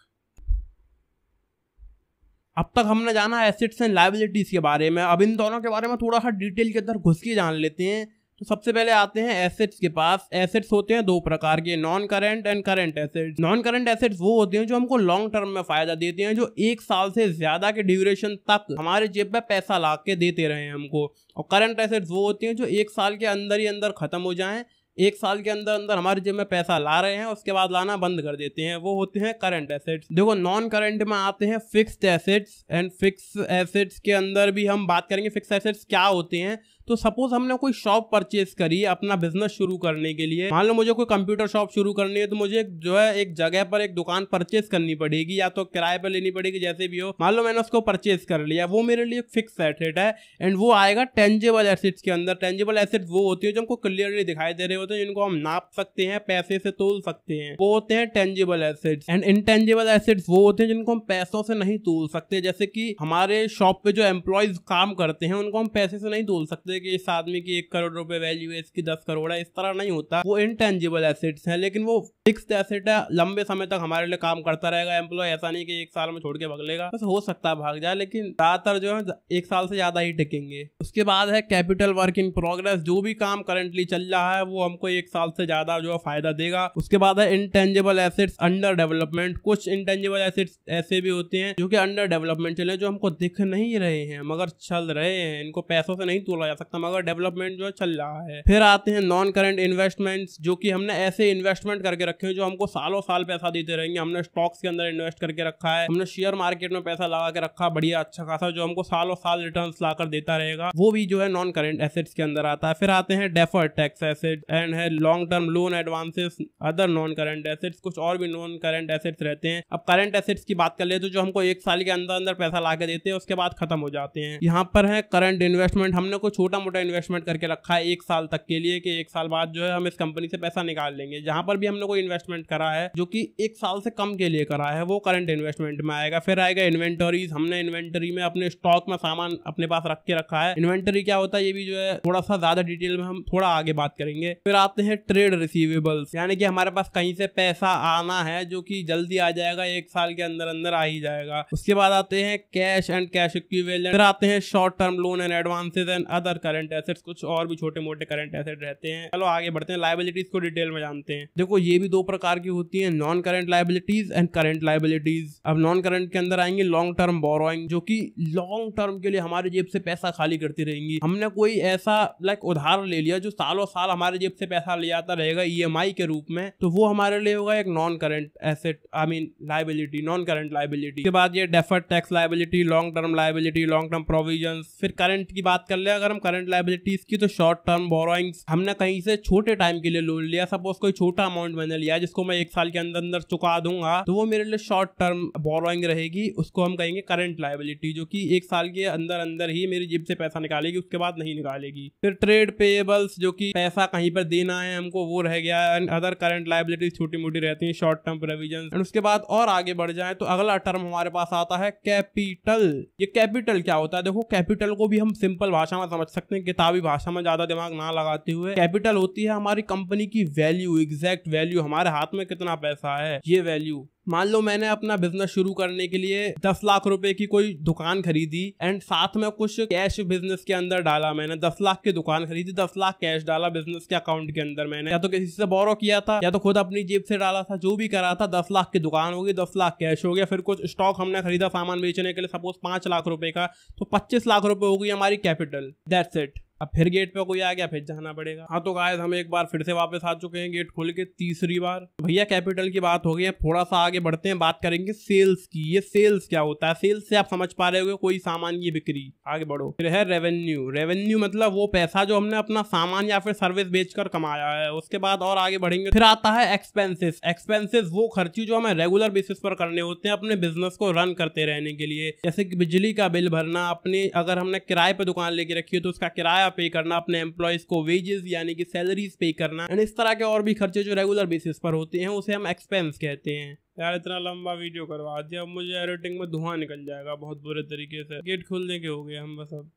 अब तक हमने जाना एसेट्स एंड लायबिलिटीज के बारे में, अब इन दोनों के बारे में थोड़ा सा डिटेल के अंदर घुस के जान लेते हैं। तो सबसे पहले आते हैं एसेट्स के पास। एसेट्स होते हैं 2 प्रकार के, non current and current assets. Non current assets वो होते हैं जो हमको लॉन्ग टर्म में फायदा देते हैं, जो 1 साल से ज्यादा के ड्यूरेशन तक हमारे जेब में पैसा ला के देते रहे हमको। और करंट एसेट्स वो होती हैं जो 1 साल के अंदर ही अंदर खत्म हो जाएं, 1 साल के अंदर अंदर हमारे जेब में पैसा ला रहे हैं उसके बाद लाना बंद कर देते हैं, वो होते हैं करंट एसेट्स। देखो नॉन करंट में आते हैं fixed assets, and fix assets के अंदर भी हम बात करेंगे फिक्स एसेट्स क्या होते हैं। तो सपोज हमने कोई शॉप परचेज करी अपना बिजनेस शुरू करने के लिए, मान लो मुझे कोई कंप्यूटर शॉप शुरू करनी है, तो मुझे जो है एक जगह पर एक दुकान परचेज करनी पड़ेगी या तो किराए पर लेनी पड़ेगी, जैसे भी हो। मान लो मैंने उसको परचेज कर लिया, वो मेरे लिए फिक्स एसेट है एंड वो आएगा टेंजिबल एसेट्स के अंदर। टेंजिबल एसेट्स वो होती है जो हमको क्लियरली दिखाई दे रहे होते हैं, जिनको हम नाप सकते हैं, पैसे से तोल सकते हैं, वो होते हैं tangible assets. And intangible assets वो होते हैं जिनको हम पैसों से नहीं तोल सकते, जैसे कि हमारे शॉप पे जो एम्प्लॉयज काम करते हैं उनको हम पैसे से नहीं तोल सकते कि इस आदमी की 1 करोड़ रुपए वैल्यू है, इसकी 10 करोड़ है, इस तरह नहीं होता। वो इनटेंजिबल एसेट्स है, लेकिन वो फिक्स्ड एसेट है, लंबे समय तक हमारे लिए काम करता रहेगा एम्प्लॉय। ऐसा नहीं कि 1 साल में छोड़ के भाग लेगा, बस हो सकता है भाग जाए, लेकिन ज्यादातर जो है 1 साल से ज्यादा ही टिकेंगे। उसके बाद है कैपिटल वर्क इन प्रोग्रेस, जो भी काम करंटली चल रहा है वो हमको 1 साल से ज्यादा जो है फायदा देगा। उसके बाद है इंटेंजिबल एसेट्स अंडर डेवलपमेंट। कुछ इंटेंजिबल एसेट्स ऐसे भी होते हैं जो कि अंडर डेवलपमेंट चले, जो हमको दिख नहीं रहे हैं मगर चल रहे हैं, इनको पैसों से नहीं तोला जा सकता मगर डेवलपमेंट जो चल रहा है। फिर आते हैं नॉन करंट इन्वेस्टमेंट्स, जो कि हमने ऐसे इन्वेस्टमेंट करके रखे हैं जो हमको सालों साल पैसा देते रहेंगे। हमने स्टॉक्स के अंदर इन्वेस्ट करके रखा है, हमने शेयर मार्केट में पैसा लगा के रखा बढ़िया अच्छा खासा, जो हमको सालों साल रिटर्न्स लाकर देता रहेगा, वो भी जो है नॉन करंट एसेट्स के अंदर आता है। फिर आते हैं डेफर्ड टैक्स एसेट एंड है long term loan advances, other non current assets. कुछ और भी नॉन करंट एसेट्स रहते हैं। अब करंट एसेट्स की बात कर ले तो जो हमको 1 साल के अंदर अंदर पैसा ला के देते हैं, उसके बाद खत्म हो जाते हैं। यहाँ पर है करंट इन्वेस्टमेंट, हमने कोई छोटा मोटा इन्वेस्टमेंट करके रखा है 1 साल तक के लिए कि 1 साल बाद जो है हम इस कंपनी से पैसा निकाल लेंगे। जहां पर भी हमने कोई इन्वेस्टमेंट करा है जो कि 1 साल से कम के लिए करा है, वो करंट इन्वेस्टमेंट में आएगा। फिर आएगा इन्वेंटरीज, हमने इन्वेंटरी में अपने स्टॉक में सामान अपने पास रख के रखा है। इन्वेंटरी क्या होता है ये भी जो है थोड़ा सा ज्यादा डिटेल में हम थोड़ा आगे बात करेंगे। फिर आते हैं ट्रेड रिसीवेबल्स, यानी कि हमारे पास कहीं से पैसा आना है जो कि जल्दी आ जाएगा, 1 साल के अंदर अंदर आ ही जाएगा। उसके बाद आते हैं कैश एंड कैश इक्विवेलेंट। फिर आते हैं short term loan and advances and other current assets. कुछ और भी छोटे मोटे करंट एसेट रहते हैं। चलो आगे बढ़ते हैं, लायबिलिटीज को डिटेल में जानते हैं। देखो ये भी 2 प्रकार की होती है, non current liabilities and current liabilities. अब नॉन करंट के अंदर आएंगे लॉन्ग टर्म बोरोइंग, जो कि लॉन्ग टर्म के लिए हमारे जेब से पैसा खाली करती रहेंगी। हमने कोई ऐसा उधार ले लिया जो सालों साल हमारे जेब से पैसा ले आता रहेगा EMI के रूप में, तो वो हमारे लिए होगा एक non current asset, I mean liability, non current liability. के बाद ये deferred tax liability, long term liability, long term provisions. फिर करंट की बात कर ले अगर हम करंट लायबिलिटीज की, तो शॉर्ट टर्म बोरोइंग्स, हमने कहीं से छोटे टाइम के लिए लोन लिया, सपोज कोई छोटा अमाउंट मैंने लिया जिसको मैं 1 साल के अंदर अंदर चुका दूंगा, तो वो मेरे लिए शॉर्ट टर्म बोरोइंग रहेगी, उसको हम कहेंगे करंट लायबिलिटी, जो कि 1 साल के अंदर अंदर ही मेरी जेब से पैसा निकालेगी, उसके बाद नहीं निकालेगी। फिर ट्रेड पेएबल्स, जो कि पैसा कहीं पर देना है हमको, वो रह गया। एंड अदर करंट लायबिलिटीज छोटी मोटी रहती हैं, शॉर्ट टर्म प्रोविजंस। एंड उसके बाद और आगे बढ़ जाए तो अगला टर्म हमारे पास आता है कैपिटल। ये कैपिटल क्या होता है? देखो कैपिटल को भी हम सिंपल भाषा में समझ सकते हैं, किताबी भाषा में ज्यादा दिमाग ना लगाते हुए। कैपिटल होती है हमारी कंपनी की वैल्यू, एग्जैक्ट वैल्यू, हमारे हाथ में कितना पैसा है ये वैल्यू। मान लो मैंने अपना बिजनेस शुरू करने के लिए 10 लाख रुपए की कोई दुकान खरीदी एंड साथ में कुछ कैश बिजनेस के अंदर डाला। मैंने 10 लाख की दुकान खरीदी, 10 लाख कैश डाला बिजनेस के अकाउंट के अंदर। मैंने या तो किसी से बोरो किया था या तो खुद अपनी जेब से डाला था, जो भी करा था। 10 लाख की दुकान होगी, 10 लाख कैश हो गया। फिर कुछ स्टॉक हमने खरीदा सामान बेचने के लिए, सपोज 5 लाख रुपए का, तो 25 लाख रुपए हो गई हमारी कैपिटल। That's it. अब फिर गेट पे कोई आ गया, फिर जाना पड़ेगा। हाँ तो गाइस हम एक बार फिर से वापस आ चुके हैं गेट खोल के, तीसरी बार। तो भैया कैपिटल की बात हो गई है, थोड़ा सा आगे बढ़ते हैं, बात करेंगे सेल्स की। ये सेल्स क्या होता है? सेल्स से आप समझ पा रहे हो कोई सामान की बिक्री। आगे बढ़ो। फिर है रेवेन्यू। रेवेन्यू मतलब वो पैसा जो हमने अपना सामान या फिर सर्विस बेचकर कमाया है। उसके बाद और आगे बढ़ेंगे, फिर आता है एक्सपेंसेस। एक्सपेंसेस वो खर्चे जो हमें रेगुलर बेसिस पर करने होते हैं अपने बिजनेस को रन करते रहने के लिए, जैसे कि बिजली का बिल भरना, अपने अगर हमने किराए पे दुकान लेके रखी है तो उसका किराया पे करना, अपने एम्प्लॉइज को वेजेस यानी कि सैलरीज पे करना, एंड इस तरह के और भी खर्चे जो रेगुलर बेसिस पर होते हैं उसे हम एक्सपेंस कहते हैं। यार इतना लंबा वीडियो करवा दिया, अब मुझे एडिटिंग में धुआं निकल जाएगा बहुत बुरे तरीके से। गेट खोलने के हो गए हम बस अब।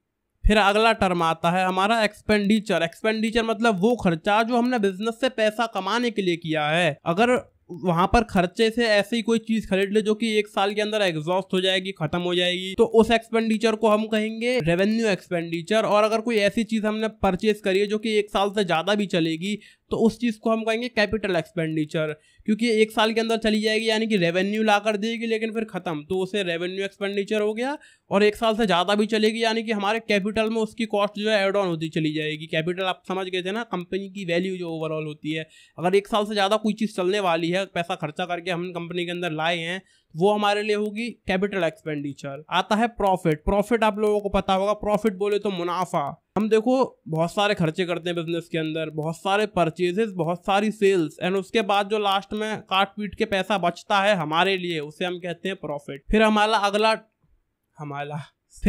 फिर अगला टर्म आता है हमारा एक्सपेंडिचर। एक्सपेंडिचर मतलब वो खर्चा जो हमने बिजनेस से पैसा कमाने के लिए किया है। अगर वहां पर खर्चे से ऐसी कोई चीज खरीद ले जो कि 1 साल के अंदर एग्जॉस्ट हो जाएगी, खत्म हो जाएगी, तो उस एक्सपेंडिचर को हम कहेंगे रेवेन्यू एक्सपेंडिचर। और अगर कोई ऐसी चीज हमने परचेज करी है जो कि 1 साल से ज्यादा भी चलेगी तो उस चीज को हम कहेंगे कैपिटल एक्सपेंडिचर, क्योंकि 1 साल के अंदर चली जाएगी यानी कि रेवेन्यू ला कर देगी लेकिन फिर खत्म, तो उसे रेवेन्यू एक्सपेंडिचर हो गया। और 1 साल से ज्यादा भी चलेगी यानी कि हमारे कैपिटल में उसकी कॉस्ट जो है एड ऑन होती चली जाएगी। कैपिटल आप समझ गए थे ना, कंपनी की वैल्यू जो ओवरऑल होती है। अगर 1 साल से ज्यादा कोई चीज चलने वाली लिया, पैसा खर्चा करके हम कंपनी के अंदर लाए हैं, वो हमारे लिए होगी कैपिटल एक्सपेंडिचर। आता है प्रॉफिट। प्रॉफिट आप लोगों को पता होगा, प्रॉफिट बोले तो मुनाफा। हम देखो बहुत सारे खर्चे करते हैं बिजनेस के अंदर, बहुत सारे परचेजेस, बहुत सारी सेल्स, एंड उसके बाद जो लास्ट में काट पीट के पैसा बचता है हमारे लिए, उसे हम कहते हैं प्रॉफिट। फिर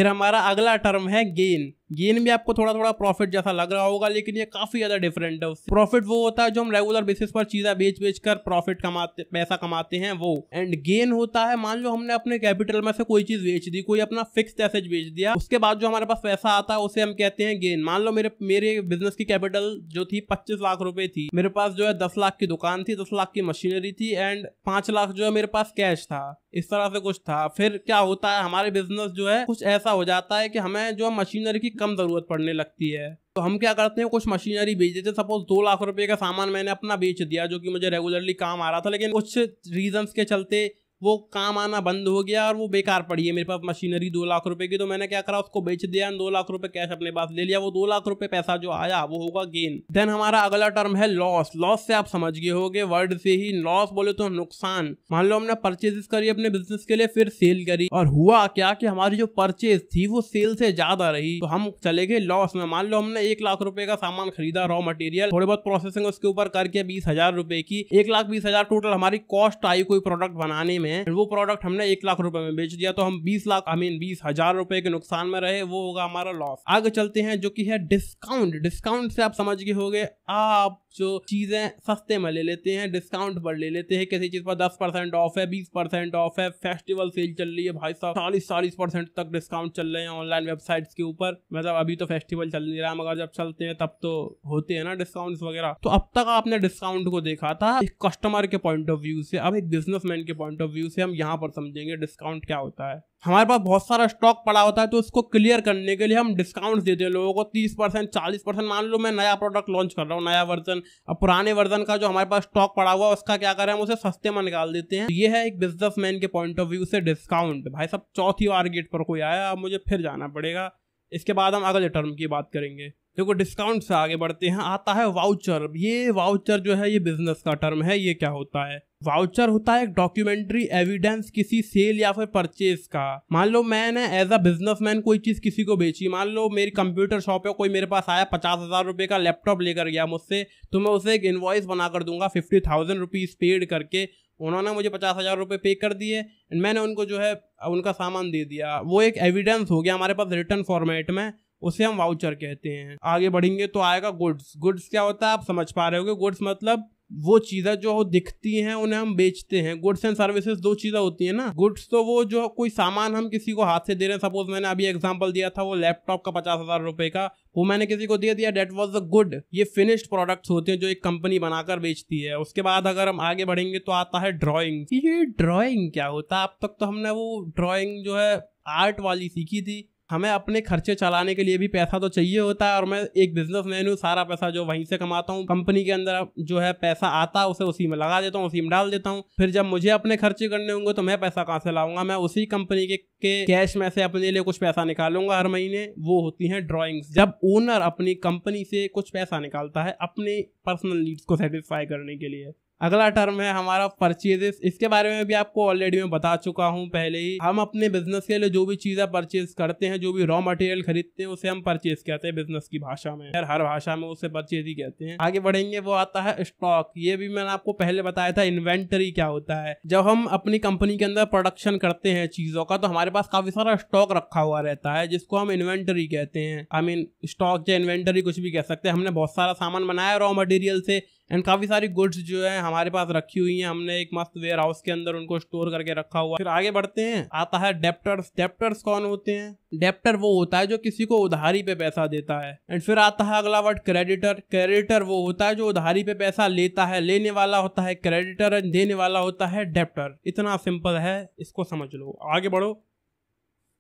हमारा अगला टर्म है गेन। गेन भी आपको थोड़ा थोड़ा प्रॉफिट जैसा लग रहा होगा, लेकिन ये काफी ज्यादा डिफरेंट है उससे। प्रॉफिट वो होता है जो हम रेगुलर बेसिस पर चीजें बेच कर प्रॉफिट कमाते, पैसा कमाते हैं वो। एंड गेन होता है, मान लो हमने अपने कैपिटल में से कोई चीज बेच दी, कोई अपना फिक्स्ड एसेट बेच दिया, उसके बाद जो हमारे पास पैसा आता है उसे हम कहते हैं गेन। मान लो मेरे बिजनेस की कैपिटल जो थी 25 लाख रुपए थी, मेरे पास जो है 10 लाख की दुकान थी, 10 लाख की मशीनरी थी, एंड 5 लाख जो है मेरे पास कैश था, इस तरह से कुछ था। फिर क्या होता है, हमारे बिजनेस जो है कुछ ऐसा हो जाता है कि हमें जो मशीनरी की कम जरूरत पड़ने लगती है, तो हम क्या करते हैं, कुछ मशीनरी बेच देते हैं। सपोज 2 लाख रुपए का सामान मैंने अपना बेच दिया जो कि मुझे रेगुलरली काम आ रहा था, लेकिन कुछ रीजंस के चलते वो काम आना बंद हो गया और वो बेकार पड़ी है मेरे पास मशीनरी 2 लाख रुपए की। तो मैंने क्या करा, उसको बेच दिया, 2 लाख रुपए कैश अपने पास ले लिया। वो 2 लाख रुपए पैसा जो आया वो होगा गेन। देन हमारा अगला टर्म है लॉस। लॉस से आप समझ गए होगे वर्ड से ही, लॉस बोले तो नुकसान। मान लो हमने परचेजेस करी अपने बिजनेस के लिए, फिर सेल करी, और हुआ क्या कि हमारी जो परचेज थी वो सेल से ज्यादा रही, तो हम चले गए लॉस में। मान लो हमने 1 लाख रुपए का सामान खरीदा, रॉ मटेरियल, थोड़ी बहुत प्रोसेसिंग उसके ऊपर करके 20,000 रुपए की, 1,20,000 टोटल हमारी कॉस्ट आई कोई प्रोडक्ट बनाने में। वो प्रोडक्ट हमने 1 लाख रुपए में बेच दिया, तो हम 20,000 रुपए के नुकसान में रहे, वो होगा हमारा लॉस। आगे चलते हैं जो कि है डिस्काउंट। डिस्काउंट से आप समझ गए होंगे, आप जो चीजें सस्ते में ले लेते हैं, डिस्काउंट पर ले लेते हैं, किसी चीज पर 10% ऑफ है, 20% ऑफ है, फेस्टिवल सेल चल रही है भाई साहब, 40% तक डिस्काउंट चल रहे हैं ऑनलाइन वेबसाइट्स के ऊपर। मतलब अभी तो फेस्टिवल चल नहीं रहा, मगर जब चलते हैं तब तो होते हैं ना डिस्काउंट्स वगैरह। तो अब तक आपने डिस्काउंट को देखा था एक कस्टमर के पॉइंट ऑफ व्यू से, अब एक बिजनेसमैन के पॉइंट ऑफ व्यू से हम यहाँ पर समझेंगे डिस्काउंट क्या होता है। हमारे पास बहुत सारा स्टॉक पड़ा होता है, तो उसको क्लियर करने के लिए हम डिस्काउंट देते हैं लोगों को, 30%, 40%। मान लो मैं नया प्रोडक्ट लॉन्च कर रहा हूँ, नया वर्जन, अब पुराने वर्जन का जो हमारे पास स्टॉक पड़ा हुआ है उसका क्या करें, हम उसे सस्ते में निकाल देते हैं। ये है एक बिजनेसमैन के पॉइंट ऑफ व्यू से डिस्काउंट। भाई साहब चौथी बार गेट पर कोई आया, अब मुझे फिर जाना पड़ेगा। इसके बाद हम अगले टर्म की बात करेंगे। देखो डिस्काउंट से आगे बढ़ते हैं, आता है वाउचर। ये वाउचर जो है ये बिजनेस का टर्म है। ये क्या होता है, वाउचर होता है एक डॉक्यूमेंट्री एविडेंस किसी सेल या फिर परचेज का। मान लो मैंने एज अ बिजनेसमैन कोई चीज किसी को बेची, मान लो मेरी कंप्यूटर शॉप है, कोई मेरे पास आया 50,000 रुपए का लैपटॉप लेकर गया मुझसे, तो मैं उसे एक इनवॉइस बनाकर दूंगा 50,000 रुपीज पेड करके। उन्होंने मुझे 50,000 रुपए पे कर दिए, मैंने उनको जो है उनका सामान दे दिया, वो एक एविडेंस हो गया हमारे पास रिटर्न फॉर्मेट में, उसे हम वाउचर कहते हैं। आगे बढ़ेंगे तो आएगा गुड्स। गुड्स क्या होता है आप समझ पा रहे होगे, गुड्स मतलब वो चीजें जो दिखती हैं उन्हें हम बेचते हैं। गुड्स एंड सर्विसेज 2 चीजें होती है ना। गुड्स तो वो जो कोई सामान हम किसी को हाथ से दे रहे हैं, सपोज मैंने अभी एग्जांपल दिया था वो लैपटॉप का 50,000 रुपए का, वो मैंने किसी को दे दिया, डेट वाज अ गुड। ये फिनिश्ड प्रोडक्ट्स होते हैं जो एक कंपनी बनाकर बेचती है। उसके बाद अगर हम आगे बढ़ेंगे तो आता है ड्राइंग। ये ड्राइंग क्या होता है, अब तक तो हमने वो ड्राइंग जो है आर्ट वाली सीखी थी। हमें अपने खर्चे चलाने के लिए भी पैसा तो चाहिए होता है, और मैं एक बिजनेसमैन हूँ, सारा पैसा जो वहीं से कमाता हूँ, कंपनी के अंदर जो है पैसा आता है उसे उसी में लगा देता हूँ, उसी में डाल देता हूँ। फिर जब मुझे अपने खर्चे करने होंगे तो मैं पैसा कहाँ से लाऊंगा, मैं उसी कंपनी के कैश में से अपने लिए कुछ पैसा निकालूंगा हर महीने। वो होती हैं ड्राइंग्स, जब ओनर अपनी कंपनी से कुछ पैसा निकालता है अपने पर्सनल नीड्स को सेटिस्फाई करने के लिए। अगला टर्म है हमारा परचेजेस। इसके बारे में भी आपको ऑलरेडी मैं बता चुका हूं पहले ही। हम अपने बिजनेस के लिए जो भी चीजें परचेज करते हैं, जो भी रॉ मटेरियल खरीदते हैं, उसे हम परचेज कहते हैं बिजनेस की भाषा में। हर भाषा में उसे परचेज ही कहते हैं। आगे बढ़ेंगे वो आता है स्टॉक। ये भी मैंने आपको पहले बताया था। इन्वेंटरी क्या होता है, जब हम अपनी कंपनी के अंदर प्रोडक्शन करते हैं चीजों का, तो हमारे पास काफी सारा स्टॉक रखा हुआ रहता है, जिसको हम इन्वेंटरी कहते हैं। आई मीन स्टॉक या इन्वेंटरी कुछ भी कह सकते हैं। हमने बहुत सारा सामान बनाया रॉ मटेरियल से, एंड काफी सारी गुड्स जो है हमारे पास रखी हुई हैं, हमने एक मस्त वेयर हाउस के अंदर उनको स्टोर करके रखा हुआ। फिर आगे बढ़ते हैं, आता है डेप्टर्स। डेप्टर्स कौन होते हैं, डेप्टर वो होता है जो किसी को उधारी पे पैसा देता है। एंड फिर आता है अगला वर्ड क्रेडिटर। क्रेडिटर वो होता है जो उधारी पे पैसा लेता है, लेने वाला होता है क्रेडिटर, एंड देने वाला होता है डेप्टर। इतना सिंपल है, इसको समझ लो। आगे बढ़ो,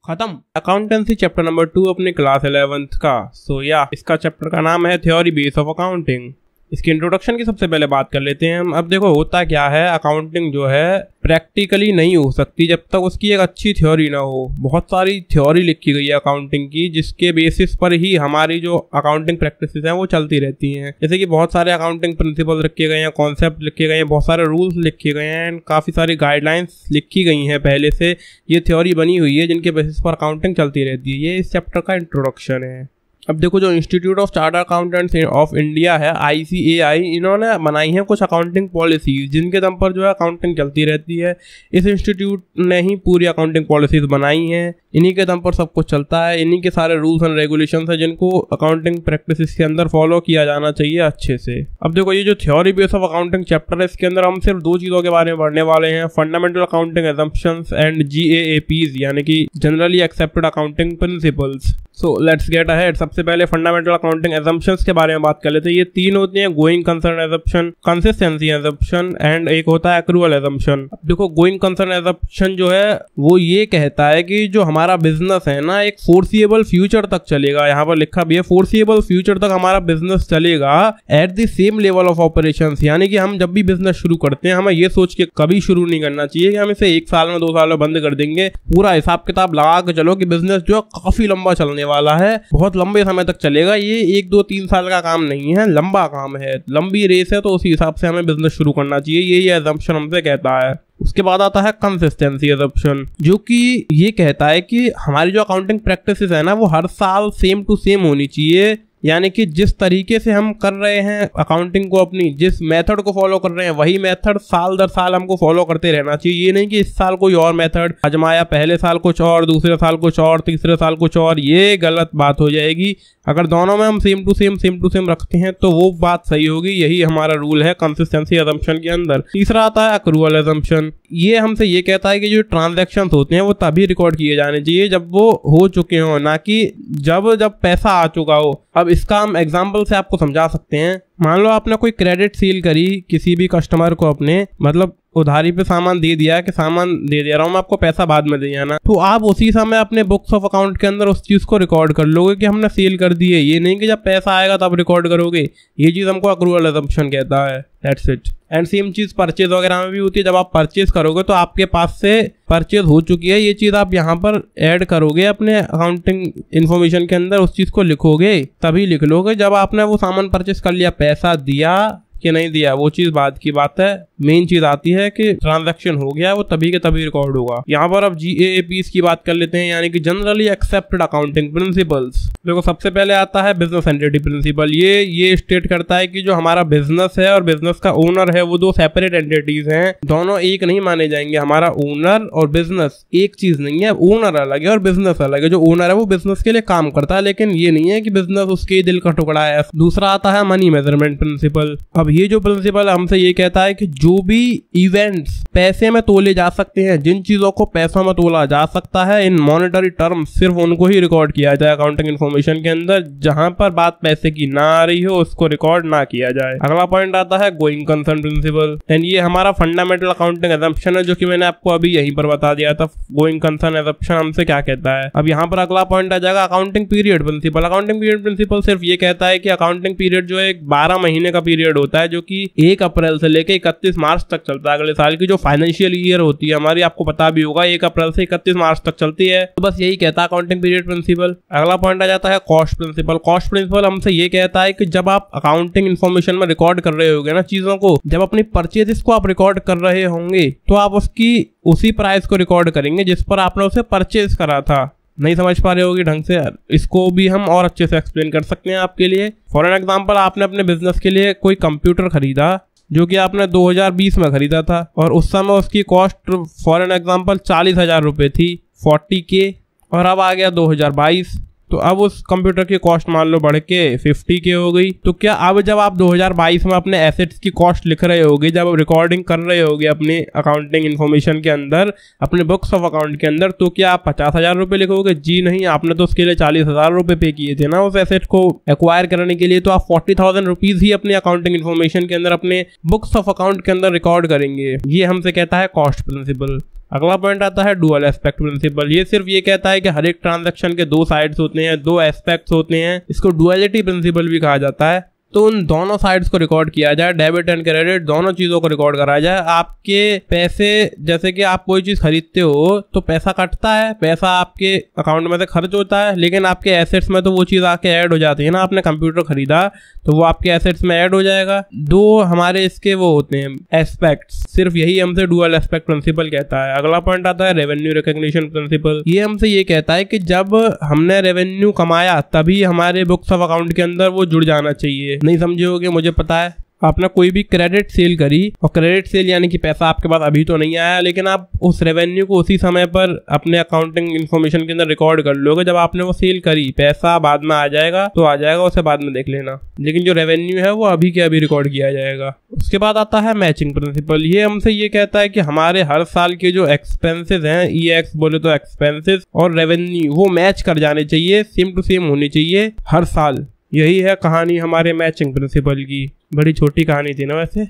खत्म। अकाउंटेंसी चैप्टर नंबर 2 अपने क्लास 11th का। सो या इसका चैप्टर का नाम है थ्योरी बेस ऑफ अकाउंटिंग। इसकी इंट्रोडक्शन की सबसे पहले बात कर लेते हैं हम। अब देखो होता क्या है, अकाउंटिंग जो है प्रैक्टिकली नहीं हो सकती जब तक उसकी एक अच्छी थ्योरी ना हो। बहुत सारी थ्योरी लिखी गई है अकाउंटिंग की, जिसके बेसिस पर ही हमारी जो अकाउंटिंग प्रैक्टिसेस हैं वो चलती रहती हैं। जैसे कि बहुत सारे अकाउंटिंग प्रिंसिपल लिखे गए हैं, कॉन्सेप्ट लिखे गए हैं, बहुत सारे रूल्स लिखे गए हैं, काफ़ी सारी गाइडलाइंस लिखी गई हैं पहले से। ये थ्योरी बनी हुई है जिनके बेसिस पर अकाउंटिंग चलती रहती है। ये इस चैप्टर का इंट्रोडक्शन है। अब देखो जो institute of chartered accountants of India है, ICAI, इन्होंने बनाई है कुछ अकाउंटिंग पॉलिसीज जिनके दम पर जो है अकाउंटिंग चलती रहती है। इस इंस्टीट्यूट ने ही पूरी अकाउंटिंग पॉलिसीज बनाई हैं, इन्हीं के दम पर सब कुछ चलता है। इन्हीं के सारे रूल्स एंड रेगुलेशंस हैं जिनको अकाउंटिंग प्रैक्टिस के अंदर फॉलो किया जाना चाहिए अच्छे से। अब देखो ये जो theory base of accounting chapter है, इसके अंदर हम सिर्फ 2 चीज़ों के बारे में पढ़ने वाले हैं, fundamental accounting assumptions and GAAPs, यानी कि generally accepted accounting principles. So let's get ahead. सबसे पहले फंडामेंटल अकाउंटिंग असम्पशंस के बारे में बात कर लेते हैं। ये 3 होती हैं, going concern assumption, consistency assumption and एक होता है एक्रूअल असम्पशन। देखो गोइंग कंसर्न असम्पशन जो है वो ये कहता है कि जो हमारा बिजनेस है ना, एक फोर्सिएबल फ्यूचर तक चलेगा। यहाँ पर लिखा भी है फोर्सिएबल फ्यूचर तक हमारा बिजनेस चलेगा at the same level of operations, यानी कि हम जब भी बिजनेस शुरू करते हैं हमें ये सोच के कभी शुरू नहीं करना चाहिए कि हम इसे 1 साल में 2 साल में बंद कर देंगे। पूरा हिसाब किताब लगा के चलो कि बिजनेस जो काफी लंबा चलने वाला है, बहुत लंबे समय तक चलेगा। ये 1, 2, 3 साल का काम नहीं है, लंबा काम है, लंबी रेस है, तो उसी हिसाब से हमें बिजनेस शुरू करना चाहिए। ये असम्पशन हमसे कहता है। उसके बाद आता है कंसिस्टेंसी असम्पशन, जो कि ये कहता है कि हमारी जो अकाउंटिंग प्रैक्टिसेस है ना वो हर साल सेम टू सेम होनी चाहिए, यानी कि जिस तरीके से हम कर रहे हैं अकाउंटिंग को, अपनी जिस मेथड को फॉलो कर रहे हैं वही मेथड साल दर साल हमको फॉलो करते रहना चाहिए। ये नहीं कि इस साल कोई और मेथड आजमाया, पहले साल कुछ और, दूसरे साल कुछ और, तीसरे साल कुछ और, ये गलत बात हो जाएगी। अगर दोनों में हम सेम टू सेम रखते हैं तो वो बात सही होगी। यही हमारा रूल है कंसिस्टेंसी असम्पशन के अंदर। तीसरा आता है एक्रूअल असम्पशन। ये हमसे ये कहता है कि जो ट्रांजैक्शंस होते हैं वो तभी रिकॉर्ड किए जाने चाहिए जब वो हो चुके हो, ना कि जब पैसा आ चुका हो। अब इसका हम एग्जाम्पल से आपको समझा सकते हैं। मान लो आपने कोई क्रेडिट सील करी किसी भी कस्टमर को, अपने मतलब उधारी पे सामान दे दिया कि सामान दे दे रहा हूँ मैं आपको, पैसा बाद में दे जाना, तो आप उसी समय अपने बुक्स ऑफ अकाउंट के अंदर उस चीज को रिकॉर्ड कर लोगे कि हमने सेल कर दी है। ये नहीं कि जब पैसा आएगा तब रिकॉर्ड करोगे। ये चीज हमको एक्रूअल असम्पशन कहता है। That's it. एंड सेम चीज परचेज वगैरह में भी होती है। जब आप परचेज करोगे तो आपके पास से परचेज हो चुकी है, ये चीज आप यहाँ पर ऐड करोगे अपने अकाउंटिंग इन्फॉर्मेशन के अंदर, उस चीज को लिखोगे, तभी लिख लोगे जब आपने वो सामान परचेज कर लिया। पैसा दिया कि नहीं दिया वो चीज बाद की बात है, मेन चीज आती है कि ट्रांजैक्शन हो गया वो तभी के तभी रिकॉर्ड होगा। यहाँ पर अब GAAPs की बात कर लेते हैं, यानी कि जनरली एक्सेप्टेड अकाउंटिंग प्रिंसिपल्स। देखो सबसे पहले आता है बिजनेस एंटिटी प्रिंसिपल। ये स्टेट करता है कि जो हमारा बिजनेस है और बिजनेस का ओनर है वो 2 सेपरेट एंटिटीज हैं, दोनों एक नहीं माने जाएंगे। हमारा ओनर और बिजनेस एक चीज नहीं है, ओनर अलग है और बिजनेस अलग है। जो ओनर है वो बिजनेस के लिए काम करता है, लेकिन ये नहीं है कि बिजनेस उसके दिल का टुकड़ा है। दूसरा आता है मनी मेजरमेंट प्रिंसिपल। अब ये जो प्रिंसिपल हमसे ये कहता है कि जो भी इवेंट्स पैसे में तोले जा सकते हैं, जिन चीजों को पैसों में तोला जा सकता है इन मॉनेटरी टर्म्स, सिर्फ उनको ही रिकॉर्ड किया जाए अकाउंटिंग इन्फॉर्मेशन के अंदर। जहां पर बात पैसे की ना आ रही हो उसको रिकॉर्ड ना किया जाए। अगला पॉइंट आता है गोइंग कंसर्न प्रिंसिपल, एंड ये हमारा फंडामेंटल अकाउंटिंग असम्पशन है, जो कि मैंने आपको अभी यहीं पर बता दिया था। गोइंग कंसर्न असम्पशन हमसे क्या कहता है। अब यहाँ पर अगला पॉइंट आ जाएगा accounting period principle. Accounting period principle सिर्फ ये कहता है कि अकाउंटिंग पीरियड जो है 12 महीने का पीरियड होता है, जो कि 1 अप्रैल से लेकर 31 मार्च तक चलता है। अगले साल की जो फाइनेंशियल ईयर होती है हमारी, आपको पता भी होगा 1 अप्रैल से 31 मार्च तक चलती है। तो बस यही कहता है अकाउंटिंग पीरियड प्रिंसिपल। अगला पॉइंट आ जाता है कॉस्ट प्रिंसिपल। कॉस्ट प्रिंसिपल हमसे ये कहता है कि जब आप अकाउंटिंग इन्फॉर्मेशन में रिकॉर्ड कर रहे होंगे ना चीजों को, जब अपनी परचेजेस को आप रिकॉर्ड कर रहे होंगे तो आप उसकी उसी प्राइस को रिकॉर्ड करेंगे जिस पर आपने उसे परचेज करा था। नहीं समझ पा रहे होगी ढंग से, इसको भी हम और अच्छे से एक्सप्लेन कर सकते हैं आपके लिए। फॉर एन एग्जांपल, आपने अपने बिजनेस के लिए कोई कंप्यूटर खरीदा जो कि आपने 2020 में खरीदा था, और उस समय उसकी कॉस्ट फॉर एन एग्जांपल 40,000 रुपये थी, 40K, और अब आ गया 2022, तो अब उस कंप्यूटर की कॉस्ट मान लो बढ़ के 50K हो गई। तो क्या अब जब आप 2022 में अपने एसेट्स की कॉस्ट लिख रहे होगे, जब रिकॉर्डिंग कर रहे होगे अपने अकाउंटिंग इन्फॉर्मेशन के अंदर, अपने बुक्स ऑफ अकाउंट के अंदर, तो क्या आप 50,000 रुपये लिखोगे? जी नहीं, आपने तो उसके लिए 40,000 रुपये पे किए थे ना उस एसेट को एक्वायर करने के लिए, तो आप 40,000 रुपीज ही अपने अकाउंटिंग इन्फॉर्मेशन के अंदर अपने बुक्स ऑफ अकाउंट के अंदर रिकॉर्ड करेंगे। ये हमसे कहता है कॉस्ट प्रिंसिपल। अगला पॉइंट आता है डुअल एस्पेक्ट प्रिंसिपल। ये सिर्फ ये कहता है कि हर एक ट्रांजैक्शन के 2 साइड्स होते हैं, 2 एस्पेक्ट्स होते हैं। इसको डुअलिटी प्रिंसिपल भी कहा जाता है। तो उन दोनों साइड्स को रिकॉर्ड किया जाए, डेबिट एंड क्रेडिट दोनों चीजों को रिकॉर्ड करा जाए। आपके पैसे, जैसे कि आप कोई चीज खरीदते हो तो पैसा कटता है, पैसा आपके अकाउंट में से खर्च होता है, लेकिन आपके एसेट्स में तो वो चीज आके ऐड हो जाती है ना। आपने कंप्यूटर खरीदा तो वो आपके एसेट्स में ऐड हो जाएगा। दो हमारे इसके वो होते हैं एस्पेक्ट्स, सिर्फ यही हमसे डुअल एस्पेक्ट प्रिंसिपल कहता है। अगला पॉइंट आता है रेवेन्यू रिकॉग्निशन प्रिंसिपल। ये हमसे ये कहता है कि जब हमने रेवेन्यू कमाया तभी हमारे बुक्स ऑफ अकाउंट के अंदर वो जुड़ जाना चाहिए। नहीं समझे होगे, मुझे पता है। आपने कोई भी क्रेडिट सेल करी, और क्रेडिट सेल यानी कि पैसा आपके पास अभी तो नहीं आया, लेकिन आप उस रेवेन्यू को उसी समय पर अपने अकाउंटिंग इन्फॉर्मेशन के अंदर रिकॉर्ड कर लोगे। जब आपने वो सेल करी, पैसा बाद में आ जाएगा तो आ जाएगा, उसे बाद में देख लेना, लेकिन जो रेवेन्यू है वो अभी के अभी रिकॉर्ड किया जाएगा। उसके बाद आता है मैचिंग प्रिंसिपल। ये हमसे ये कहता है कि हमारे हर साल के जो एक्सपेंसेस हैं, EX बोले तो एक्सपेंसेस और रेवेन्यू, वो मैच कर जाने चाहिए, सेम टू सेम होनी चाहिए हर साल। यही है कहानी हमारे मैचिंग प्रिंसिपल की। बड़ी छोटी कहानी थी ना वैसे।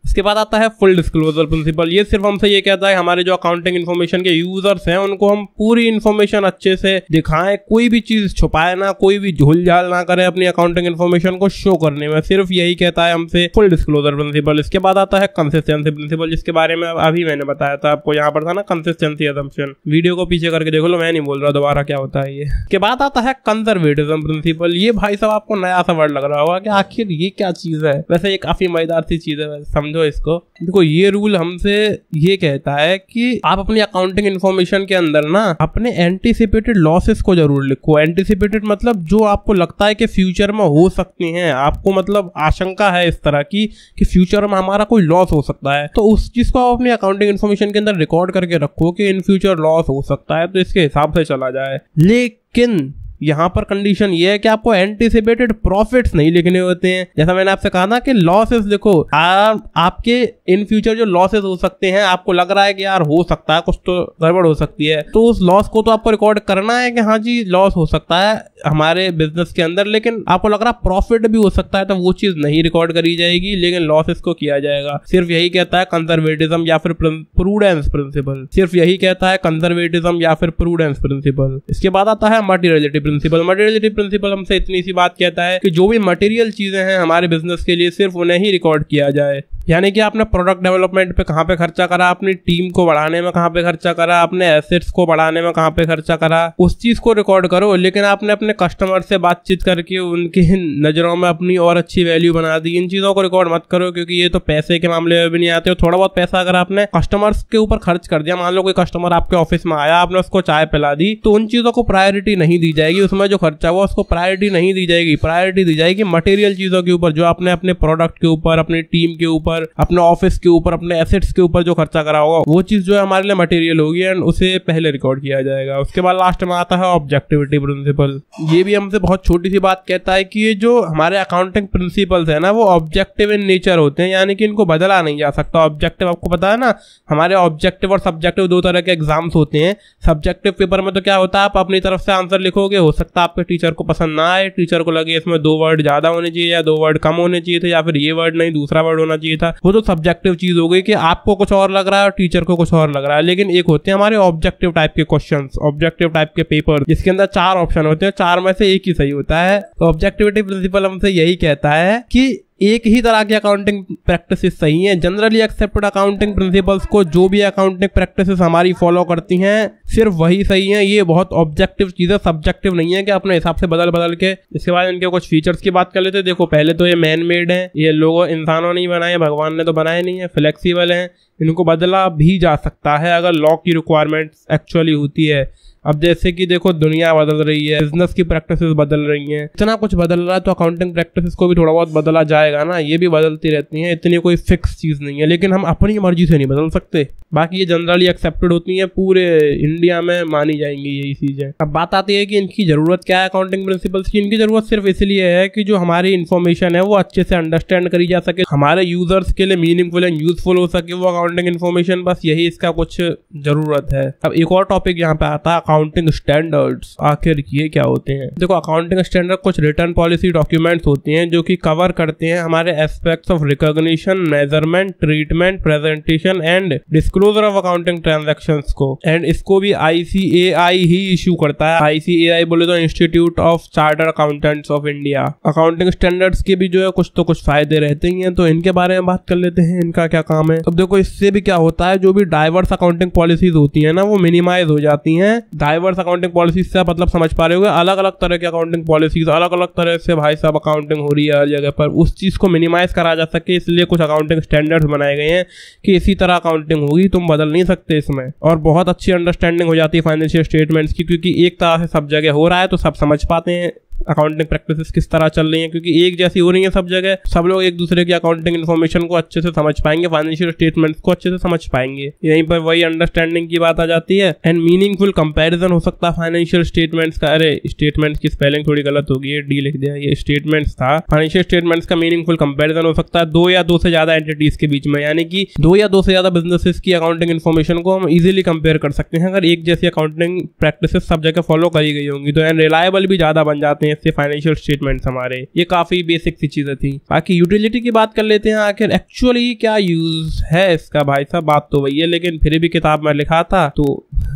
इसके बाद आता है फुल डिस्क्लोजर प्रिंसिपल। ये सिर्फ हमसे ये कहता है हमारे जो अकाउंटिंग इन्फॉर्मेशन के यूजर्स हैं उनको हम पूरी इन्फॉर्मेशन अच्छे से दिखाएं, कोई भी चीज छुपाए ना, कोई भी झोल झाल ना करें अपनी अकाउंटिंग इन्फॉर्मेशन को शो करने में। सिर्फ यही कहता है हमसे फुल डिस्क्लोजर प्रिंसिपल। इसके बाद आता है कंसिस्टेंसी प्रिंसिपल, जिसके बारे में अभी मैंने बताया था आपको, यहाँ पर था ना कंसिस्टेंसी असम्पशन। वीडियो को पीछे करके देख लो, मैं नहीं बोल रहा दोबारा क्या होता है ये। इसके बाद आता है कंजर्वेटिज्म प्रिंसिपल। ये भाई साहब आपको नया सा वर्ड लग रहा होगा कि आखिर ये क्या चीज है। वैसे ये काफी मजेदार सी चीज है, समझो इसको। देखो ये रूल हमसे ये कहता है कि आप अपनी अकाउंटिंग इन्फॉर्मेशन के अंदर ना अपने एंटीसिपेटेड लॉसेस को जरूर लिखो। एंटीसिपेटेड मतलब जो आपको लगता है कि फ्यूचर में हो सकती हैं, आपको मतलब आशंका है इस तरह की कि फ्यूचर में हमारा कोई लॉस हो सकता है, तो उस चीज को आप अपनी अकाउंटिंग इन्फॉर्मेशन के अंदर रिकॉर्ड करके रखो कि इन फ्यूचर लॉस हो सकता है, तो इसके हिसाब से चला जाए। लेकिन यहाँ पर कंडीशन ये है कि आपको एंटीसिपेटेड प्रॉफिट्स नहीं लिखने होते हैं। जैसा मैंने आपसे कहा ना कि लॉसेस, देखो आपके इन फ्यूचर जो लॉसेस हो सकते हैं, आपको लग रहा है कि यार हो सकता है कुछ तो गड़बड़ हो सकती है, तो उस लॉस को तो आपको रिकॉर्ड करना है कि हाँ जी लॉस हो सकता है हमारे बिजनेस के अंदर, लेकिन आपको लग रहा है प्रॉफिट भी हो सकता है, तो वो चीज नहीं रिकॉर्ड करी जाएगी, लेकिन लॉसेस को किया जाएगा। सिर्फ यही कहता है कंजर्वेटिज्म या फिर प्रूडेंस प्रिंसिपल। सिर्फ यही कहता है कंजर्वेटिज्म या फिर प्रूडेंस प्रिंसिपल। इसके बाद आता है मटीरियलिटी प्रिंसिपल। मटीरियलिटी प्रिंसिपल हमसे इतनी सी बात कहता है कि जो भी मटेरियल चीजें हैं हमारे बिजनेस के लिए, सिर्फ उन्हें ही रिकॉर्ड किया जाए। यानी कि आपने प्रोडक्ट डेवलपमेंट पे कहाँ पे खर्चा करा, अपनी टीम को बढ़ाने में कहाँ पे खर्चा करा, अपने एसेट्स को बढ़ाने में कहाँ पे खर्चा करा, उस चीज को रिकॉर्ड करो। लेकिन आपने अपने कस्टमर से बातचीत करके उनकी नजरों में अपनी और अच्छी वैल्यू बना दी, इन चीजों को रिकॉर्ड मत करो, क्योंकि ये तो पैसे के मामले में भी नहीं आते हो। थोड़ा बहुत पैसा अगर आपने कस्टमर्स के ऊपर खर्च कर दिया, मान लो कोई कस्टमर आपके ऑफिस में आया, आपने उसको चाय पिला दी, तो उन चीजों को प्रायोरिटी नहीं दी जाएगी। उसमें जो खर्चा हुआ उसको प्रायोरिटी नहीं दी जाएगी। प्रायोरिटी दी जाएगी मटेरियल चीजों के ऊपर, जो आपने अपने प्रोडक्ट के ऊपर, अपनी टीम के ऊपर, अपने ऑफिस के ऊपर, अपने एसेट्स के ऊपर जो खर्चा करा होगा, वो चीज जो है हमारे लिए मटेरियल होगी एंड उसे पहले रिकॉर्ड किया जाएगा। उसके बाद लास्ट में आता है ऑब्जेक्टिविटी प्रिंसिपल। ये भी हमसे बहुत छोटी सी बात कहता है कि ये जो हमारे अकाउंटिंग प्रिंसिपल्स है ना, वो ऑब्जेक्टिव इन नेचर होते हैं, यानी कि इनको बदला नहीं जा सकता। ऑब्जेक्टिव आपको पता है ना, हमारे ऑब्जेक्टिव और सब्जेक्टिव दो तरह के एग्जाम्स होते हैं। सब्जेक्टिव पेपर में तो क्या होता है, आप अपनी तरफ से आंसर लिखोगे, हो सकता है आपके टीचर को पसंद ना आए, टीचर को लगे इसमें 2 वर्ड ज्यादा होने चाहिए या 2 वर्ड कम होने चाहिए थे, या फिर ये वर्ड नहीं दूसरा वर्ड होना चाहिए था। वो तो सब्जेक्टिव चीज हो गई कि आपको कुछ और लग रहा है और टीचर को कुछ और लग रहा है। लेकिन एक होते हैं हमारे ऑब्जेक्टिव टाइप के क्वेश्चंस, ऑब्जेक्टिव टाइप के पेपर, जिसके अंदर 4 ऑप्शन होते हैं, 4 में से एक ही सही होता है। तो ऑब्जेक्टिविटी प्रिंसिपल हमसे यही कहता है कि एक ही तरह की अकाउंटिंग प्रैक्टिसेस सही हैं। जनरली एक्सेप्टेड अकाउंटिंग प्रिंसिपल्स को जो भी अकाउंटिंग प्रैक्टिसेस हमारी फॉलो करती हैं, सिर्फ वही सही हैं। ये बहुत ऑब्जेक्टिव चीज है, सब्जेक्टिव नहीं है कि अपने हिसाब से बदल बदल के। इसके बाद इनके कुछ फीचर्स की बात कर लेते हैं। देखो पहले तो ये मैन मेड है, ये लोगों इंसानों नहीं बनाए, भगवान ने तो बनाए नहीं है। फ्लेक्सिबल है, इनको बदला भी जा सकता है अगर लॉ की रिक्वायरमेंट्स एक्चुअली होती है। अब जैसे कि देखो दुनिया बदल रही है, बिजनेस की प्रैक्टिसेस बदल रही हैं, इतना कुछ बदल रहा है, तो अकाउंटिंग प्रैक्टिसेस को भी थोड़ा बहुत बदला जाएगा ना। ये भी बदलती रहती हैं, इतनी कोई फिक्स चीज नहीं है, लेकिन हम अपनी मर्जी से नहीं बदल सकते। बाकी ये जनरली एक्सेप्टेड होती हैं, पूरे इंडिया में मानी जाएंगी यही चीजें। अब बात आती है कि इनकी जरूरत क्या है अकाउंटिंग प्रिंसिपल्स की। इनकी जरूरत सिर्फ इसलिए है कि जो हमारी इन्फॉर्मेशन है वो अच्छे से अंडरस्टैंड करी जा सके, हमारे यूजर्स के लिए मीनिंगफुल एंड यूजफुल हो सके वो अकाउंटिंग इन्फॉर्मेशन, बस यही इसका कुछ जरूरत है। अब एक और टॉपिक यहाँ पे आता है अकाउंटिंग स्टैंडर्ड्स। आखिर ये क्या होते हैं? देखो, अकाउंटिंग स्टैंडर्ड कुछ रिटर्न पॉलिसी डॉक्यूमेंट्स होते हैं जो कि कवर करते हैं हमारे aspects of recognition, measurement, treatment, presentation and disclosure of accounting transactions को। एंड इसको भी ICAI ही इशू करता है। ICAI बोले तो institute of chartered accountants of India. Accounting standards के भी जो है कुछ तो कुछ फायदे रहते ही हैं, तो इनके बारे में बात कर लेते हैं, इनका क्या काम है। अब देखो, इससे भी क्या होता है, जो भी डाइवर्स अकाउंटिंग पॉलिसीज होती है ना, वो मिनिमाइज हो जाती हैं। डाइवर्स अकाउंटिंग पॉलिसीज से मतलब समझ पा रहे होगे, अलग अलग तरह की अकाउंटिंग पॉलिसीज, अलग अलग तरह से भाई साहब अकाउंटिंग हो रही है हर जगह पर, उस चीज को मिनिमाइज करा जा सके, इसलिए कुछ अकाउंटिंग स्टैंडर्ड्स बनाए गए हैं कि इसी तरह अकाउंटिंग होगी, तुम बदल नहीं सकते इसमें। और बहुत अच्छी अंडरस्टैंडिंग हो जाती है फाइनेंशियल स्टेटमेंट्स की, क्योंकि एक तरह से सब जगह हो रहा है तो सब समझ पाते हैं अकाउंटिंग प्रैक्टिसेस किस तरह चल रही हैं, क्योंकि एक जैसी हो रही है सब जगह, सब लोग एक दूसरे की अकाउंटिंग इन्फॉर्मेशन को अच्छे से समझ पाएंगे, फाइनेंशियल स्टेटमेंट्स को अच्छे से समझ पाएंगे। यहीं पर वही अंडरस्टैंडिंग की बात आ जाती है। एंड मीनिंगफुल कंपैरिजन हो सकता है फाइनेंशियल स्टेटमेंट्स का। अरे, स्टेटमेंट्स की स्पेलिंग थोड़ी गलत होगी, ये डी लिख दिया, ये स्टेटमेंट्स था। फाइनेंशियल स्टेटमेंट्स का मीनिंगफुल कंपैरिजन हो सकता है दो या दो से ज्यादा एंटिटीज के बीच में, यानी कि दो या दो से ज्यादा बिजनेसेस की अकाउंटिंग इन्फॉर्मेशन को हम इजीली कंपेयर कर सकते हैं अगर एक जैसी अकाउंटिंग प्रैक्टिसेस सब जगह फॉलो करी गई होंगी तो। एंड रिलायबल भी ज्यादा बन जाते हैं इससे फाइनेंशियल स्टेटमेंट्स हमारे। ये काफी बेसिक सी चीजें थी। बाकी यूटिलिटी की बात कर लेते हैं, आखिर एक्चुअली क्या यूज है इसका भाई साहब। बात तो वही है, लेकिन फिर भी किताब में लिखा था तो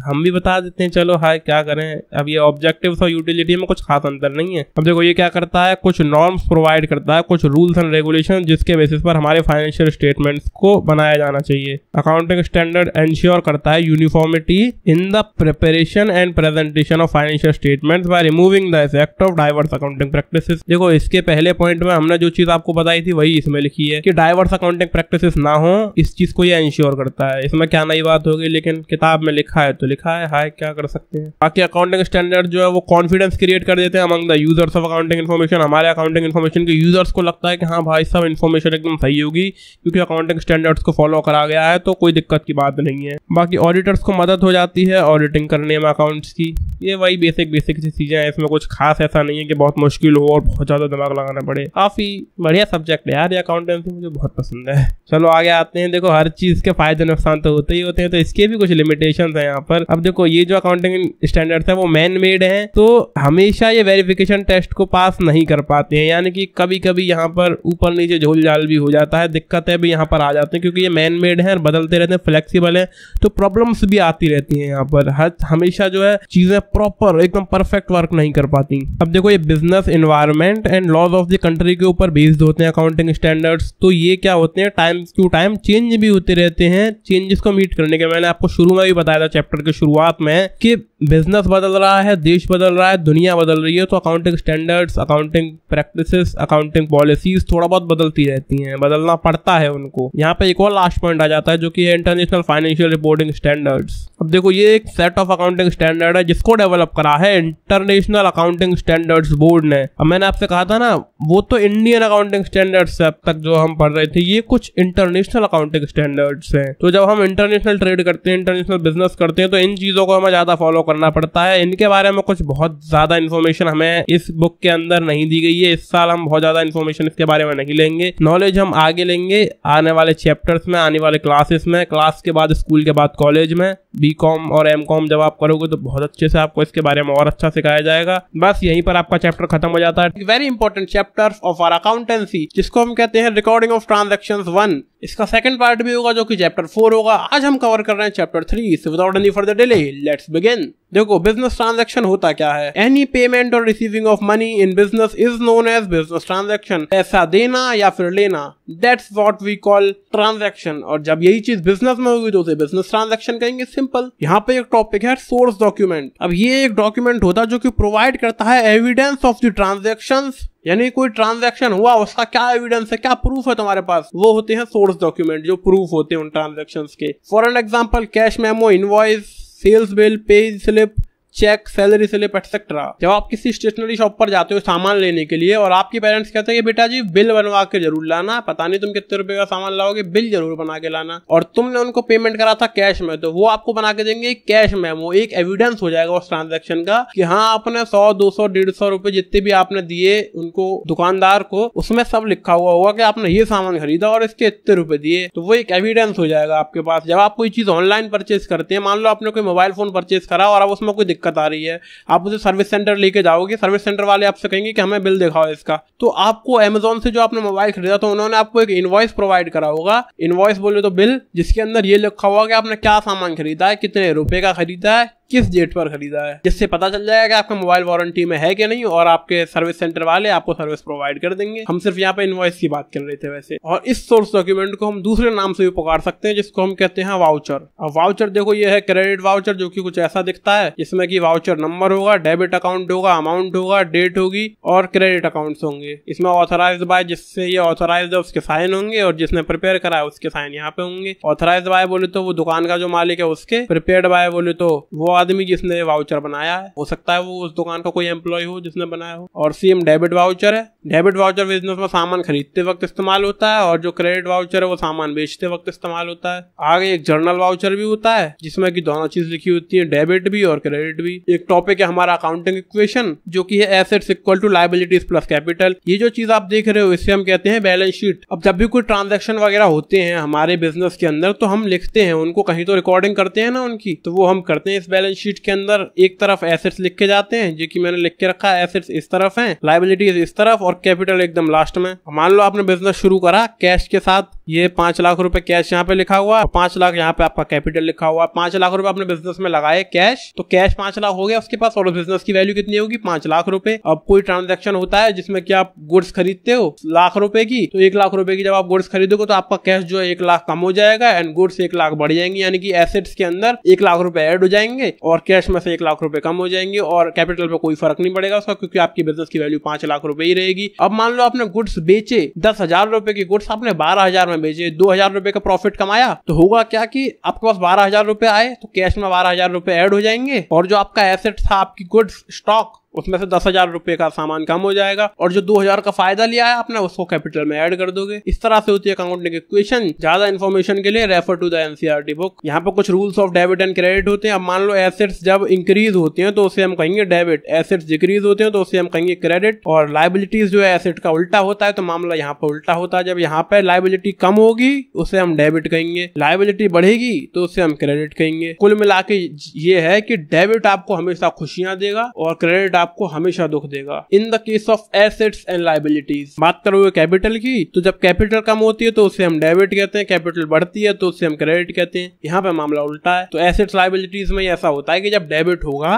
हम भी बता देते हैं। चलो हाय, क्या करें, अब ये ऑब्जेक्टिव्स और यूटिलिटी में कुछ खास अंतर नहीं है। अब देखो, ये क्या करता है, कुछ नॉर्म्स प्रोवाइड करता है, कुछ रूल्स एंड रेगुलेशन जिसके बेसिस पर हमारे फाइनेंशियल स्टेटमेंट्स को बनाया जाना चाहिए। अकाउंटिंग स्टैंडर्ड एंश्योर करता है uniformity in the preparation and presentation of financial statements by removing the effect of diverse accounting practices. देखो, इसके पहले पॉइंट में हमने जो चीज आपको बताई थी वही इसमें लिखी है कि डाइवर्स अकाउंटिंग प्रैक्टिसेस ना हो, इस चीज को ये इंश्योर करता है। इसमें क्या नई बात होगी, लेकिन किताब में लिखा है तो लिखा है, हाय क्या कर सकते हैं। बाकी अकाउंटिंग स्टैंडर्ड जो है वो कॉन्फिडेंस क्रिएट कर देते हैं among the users of accounting information. हमारे अकाउंटिंग इन्फॉर्मेशन के यूजर्स को लगता है कि हाँ भाई सब इन्फॉर्मेशन एकदम सही होगी, क्योंकि अकाउंटिंग स्टैंडर्ड्स को फॉलो करा गया है, तो कोई दिक्कत की बात नहीं है। बाकी ऑडिटर्स को मदद हो जाती है ऑडिटिंग करने में अकाउंट्स की। ये वही बेसिक सी चीजें हैं, इसमें कुछ खास ऐसा नहीं है कि बहुत मुश्किल हो और बहुत ज्यादा दिमाग लगाना पड़े। काफी बढ़िया सब्जेक्ट है यार ये अकाउंटेंसी, मुझे बहुत पसंद है। चलो आगे आते हैं। देखो, हर चीज के फायदे नुकसान तो होते ही होते हैं, तो इसके भी कुछ लिमिटेशंस हैं यहाँ पर। अब देखो, ये जो अकाउंटिंग स्टैंडर्ड्स है वो मैन मेड है, तो हमेशा ये वेरिफिकेशन टेस्ट को पास नहीं कर पाते हैं, यानी कि कभी कभी यहाँ पर ऊपर नीचे झोल झाल भी हो जाता है, दिक्कतें भी यहाँ पर आ जाती हैं, क्योंकि ये मैन मेड है, बदलते रहते हैं, फ्लेक्सिबल है, तो प्रॉब्लम्स भी आती रहती हैं यहाँ पर। हमेशा जो है चीजें प्रॉपर एकदम परफेक्ट वर्क नहीं कर पाती। अब देखो, ये business environment and laws of the country के ऊपर बेस्ड होते हैं अकाउंटिंग स्टैंडर्ड्स, तो ये क्या होते हैं, टाइम टू टाइम चेंज भी होते रहते हैं। चेंजेस को मीट करने के मैंने आपको शुरू में भी बताया था चैप्टर के शुरुआत में कि बिजनेस बदल रहा है, देश बदल रहा है, दुनिया बदल रही है, तो accounting standards, accounting practices, accounting policies थोड़ा बहुत बदलती रहती हैं, बदलना पड़ता है उनको। यहाँ पे एक और लास्ट पॉइंट आ जाता है जो कि है इंटरनेशनल फाइनेंशियल रिपोर्टिंग स्टैंडर्ड्स। अब देखो, ये एक सेट ऑफ अकाउंटिंग स्टैंडर्ड है जिसको डेवलप करा है इंटरनेशनल अकाउंटिंग स्टैंडर्ड्स बोर्ड ने। अब मैंने आपसे कहा था ना, वो तो इंडियन अकाउंटिंग स्टैंडर्ड्स अब तक जो हम पढ़ रहे थे, ये कुछ इंटरनेशनल अकाउंटिंग स्टैंडर्ड्स हैं। तो जब हम इंटरनेशनल ट्रेड करते हैं, इंटरनेशनल बिजनेस करते हैं, तो इन चीजों को हमें ज्यादा फॉलो करना पड़ता है। इनके बारे में कुछ बहुत ज्यादा इन्फॉर्मेशन हमें इस बुक के अंदर नहीं दी गई है। इस साल हम बहुत ज्यादा इन्फॉर्मेशन इसके बारे में नहीं लेंगे, नॉलेज हम आगे लेंगे आने वाले चैप्टर्स में, आने वाले क्लासेस में, क्लास के बाद, स्कूल के बाद कॉलेज में, बीकॉम और एमकॉम जब आप करोगे तो बहुत अच्छे से आपको इसके बारे में और अच्छा सिखाया जाएगा। बस यहीं पर आपका चैप्टर खत्म हो जाता है। Very important chapter of our accountancy, जिसको हम कहते हैं रिकॉर्डिंग ऑफ ट्रांजैक्शंस 1। इसका सेकंड पार्ट भी होगा जो कि चैप्टर 4 होगा। आज हम कवर कर रहे हैं chapter 3। So without any further delay, let's begin. देखो, बिजनेस ट्रांजैक्शन होता क्या है? एनी पेमेंट और receiving of money in business is known as business transaction. पैसा देना या फिर लेना, that's what we call transaction. और जब यही चीज बिजनेस में होगी तो उसे बिजनेस ट्रांजैक्शन कहेंगे, सिंपल। यहाँ पे एक टॉपिक है सोर्स डॉक्यूमेंट। अब ये एक डॉक्यूमेंट होता है जो कि प्रोवाइड करता है एविडेंस ऑफ द ट्रांजैक्शंस, यानी कोई ट्रांजैक्शन हुआ उसका क्या एविडेंस है, क्या प्रूफ है तुम्हारे पास, वो होते हैं सोर्स डॉक्यूमेंट, जो प्रूफ होते हैं उन ट्रांजैक्शंस के। For an example, cash memo, invoice, sales bill, pay slip, cheque, salary slip etcetera. जब आप किसी स्टेशनरी शॉप पर जाते हो सामान लेने के लिए और आपके पेरेंट्स कहते हैं कि बेटा जी बिल बनवा के जरूर लाना, पता नहीं तुम कितने रुपए का सामान लाओगे, बिल जरूर बना के लाना, और तुमने उनको पेमेंट करा था कैश में, तो वो आपको बना के देंगे कैश मेमो। एक एविडेंस हो जाएगा उस ट्रांजैक्शन का कि हाँ आपने 100, 200, 150 रुपए जितने भी आपने दिए उनको दुकानदार को, उसमें सब लिखा हुआ होगा कि आपने ये सामान खरीदा और इसके इतने रुपए दिए, तो वो एक एविडेंस हो जाएगा आपके पास। जब आप कोई चीज ऑनलाइन परचेज करते हैं, मान लो आपने कोई मोबाइल फोन परचेज करा और अब उसमें कोई दिक्कत आ रही है, आप उसे सर्विस सेंटर लेके जाओगे, सर्विस सेंटर वाले आपसे कहेंगे कि हमें बिल दिखाओ इसका, तो आपको अमेजोन से जो आपने मोबाइल खरीदा तो उन्होंने आपको एक इनवॉइस प्रोवाइड करा होगा, इनवॉइस बोले तो बिल, जिसके अंदर ये लिखा होगा कि आपने क्या सामान खरीदा है, कितने रुपए का खरीदा है, किस डेट पर खरीदा है, जिससे पता चल जाएगा कि आपका मोबाइल वारंटी में है कि नहीं, और आपके सर्विस सेंटर वाले आपको सर्विस प्रोवाइड कर देंगे। हम सिर्फ यहाँ पे इनवॉइस की बात कर रहे थे वैसे। और इस सोर्स डॉक्यूमेंट को हम दूसरे नाम से भी पुकार सकते हैं, जिसको हम कहते हैं वाउचर। अब वाउचर देखो, ये है क्रेडिट वाउचर, जो कि कुछ ऐसा दिखता है, जिसमें कि वाउचर नंबर होगा, डेबिट अकाउंट होगा, अमाउंट होगा, डेट होगी और क्रेडिट अकाउंट्स होंगे। इसमें ऑथराइज्ड बाय, जिससे ये ऑथराइज्ड है उसके साइन होंगे, और जिसने प्रिपेयर करा है उसके साइन यहाँ पे होंगे। ऑथराइज्ड बाय बोले तो वो दुकान का जो मालिक है उसके, प्रिपेयर्ड बाय बोले तो वो आदमी जिसने वाउचर बनाया है, हो सकता है वो उस दुकान का कोई एम्प्लॉय हो जिसने बनाया हो। और सेम डेबिट वाउचर है, डेबिट वाउचर बिजनेस में सामान खरीदते वक्त इस्तेमाल होता है, और जो क्रेडिट वाउचर है वो सामान बेचते वक्त इस्तेमाल होता है। आगे एक जर्नल वाउचर भी होता है, जिसमें कि दोनों चीज लिखी होती है, डेबिट भी और क्रेडिट भी। एक टॉपिक है हमारा अकाउंटिंग इक्वेशन, जो कि है assets equal to liabilities plus capital. ये जो चीज आप देख रहे हो इसे हम कहते हैं बैलेंस शीट। अब जब भी कोई ट्रांजेक्शन वगैरह होते हैं हमारे बिजनेस के अंदर, तो हम लिखते हैं उनको, कहीं तो रिकॉर्डिंग करते हैं ना उनकी, तो वो हम करते हैं इस बैलेंस शीट के अंदर। एक तरफ एसेट्स लिख के जाते हैं, जो कि मैंने लिख के रखा है, एसेट्स इस तरफ हैं, लायबिलिटीज इस तरफ और कैपिटल एकदम लास्ट में। मान लो आपने बिजनेस शुरू करा कैश के साथ, ये 5 लाख रुपए कैश यहाँ पे लिखा हुआ, 5 लाख यहाँ पे आपका कैपिटल लिखा हुआ। 5 लाख रुपए आपने बिजनेस में लगाए कैश, तो कैश 5 लाख हो गया उसके पास, और बिजनेस की वैल्यू कितनी होगी, 5 लाख रुपए। अब कोई ट्रांजैक्शन होता है जिसमें कि आप गुड्स खरीदते हो लाख रुपए की, तो 1 लाख रुपए की जब आप गुड्स खरीदोगे तो आपका कैश जो है 1 लाख कम हो जाएगा एंड गुड्स 1 लाख बढ़ जाएंगे, यानी कि एसेट्स के अंदर 1 लाख रुपए ऐड हो जाएंगे और कैश में से 1 लाख रुपए कम हो जाएंगे, और कैपिटल पे कोई फर्क नहीं पड़ेगा उसका, क्योंकि आपकी बिजनेस की वैल्यू 5 लाख रुपए ही रहेगी। अब मान लो आपने गुड्स बेचे 10,000 रुपए की गुड्स आपने 12,000 में बेचे, 2,000 रुपए का प्रॉफिट कमाया, तो होगा क्या कि आपके पास 12,000 रुपए आए तो कैश में 12,000 रुपए ऐड हो जाएंगे, और जो आपका एसेट था आपकी गुड्स स्टॉक, उसमें से 10,000 रुपए का सामान कम हो जाएगा, और जो 2,000 का फायदा लिया है आपने उसको कैपिटल में ऐड कर दोगे। इस तरह से होती है अकाउंटिंग इक्वेशन। ज्यादा इन्फॉर्मेशन के लिए refer to the NCERT book. यहाँ पे कुछ rules of debit and credit होते हैं। अब मान लो एसेट्स जब इंक्रीज होती हैं तो उसे हम कहेंगे डेबिट, एसेट्स डिक्रीज होते हैं तो उसे हम कहेंगे क्रेडिट, और लायबिलिटीज जो है एसेट का उल्टा होता है, तो मामला यहाँ पे उल्टा होता है। जब यहाँ पे लायबिलिटी कम होगी उसे हम डेबिट कहेंगे, लायबिलिटी बढ़ेगी तो उसे हम क्रेडिट कहेंगे। कुल मिला के ये है कि डेबिट आपको हमेशा खुशियां देगा और क्रेडिट आपको हमेशा दुख देगा। In the case of assets and liabilities. बात करोगे कैपिटल की, तो जब कैपिटल कम होती है तो उसे हम डेबिट कहते हैं, कैपिटल बढ़ती है तो उसे हम क्रेडिट कहते हैं। यहाँ पे मामला उल्टा है। तो एसेट्स लायबिलिटीज में ऐसा होता है कि जब डेबिट होगा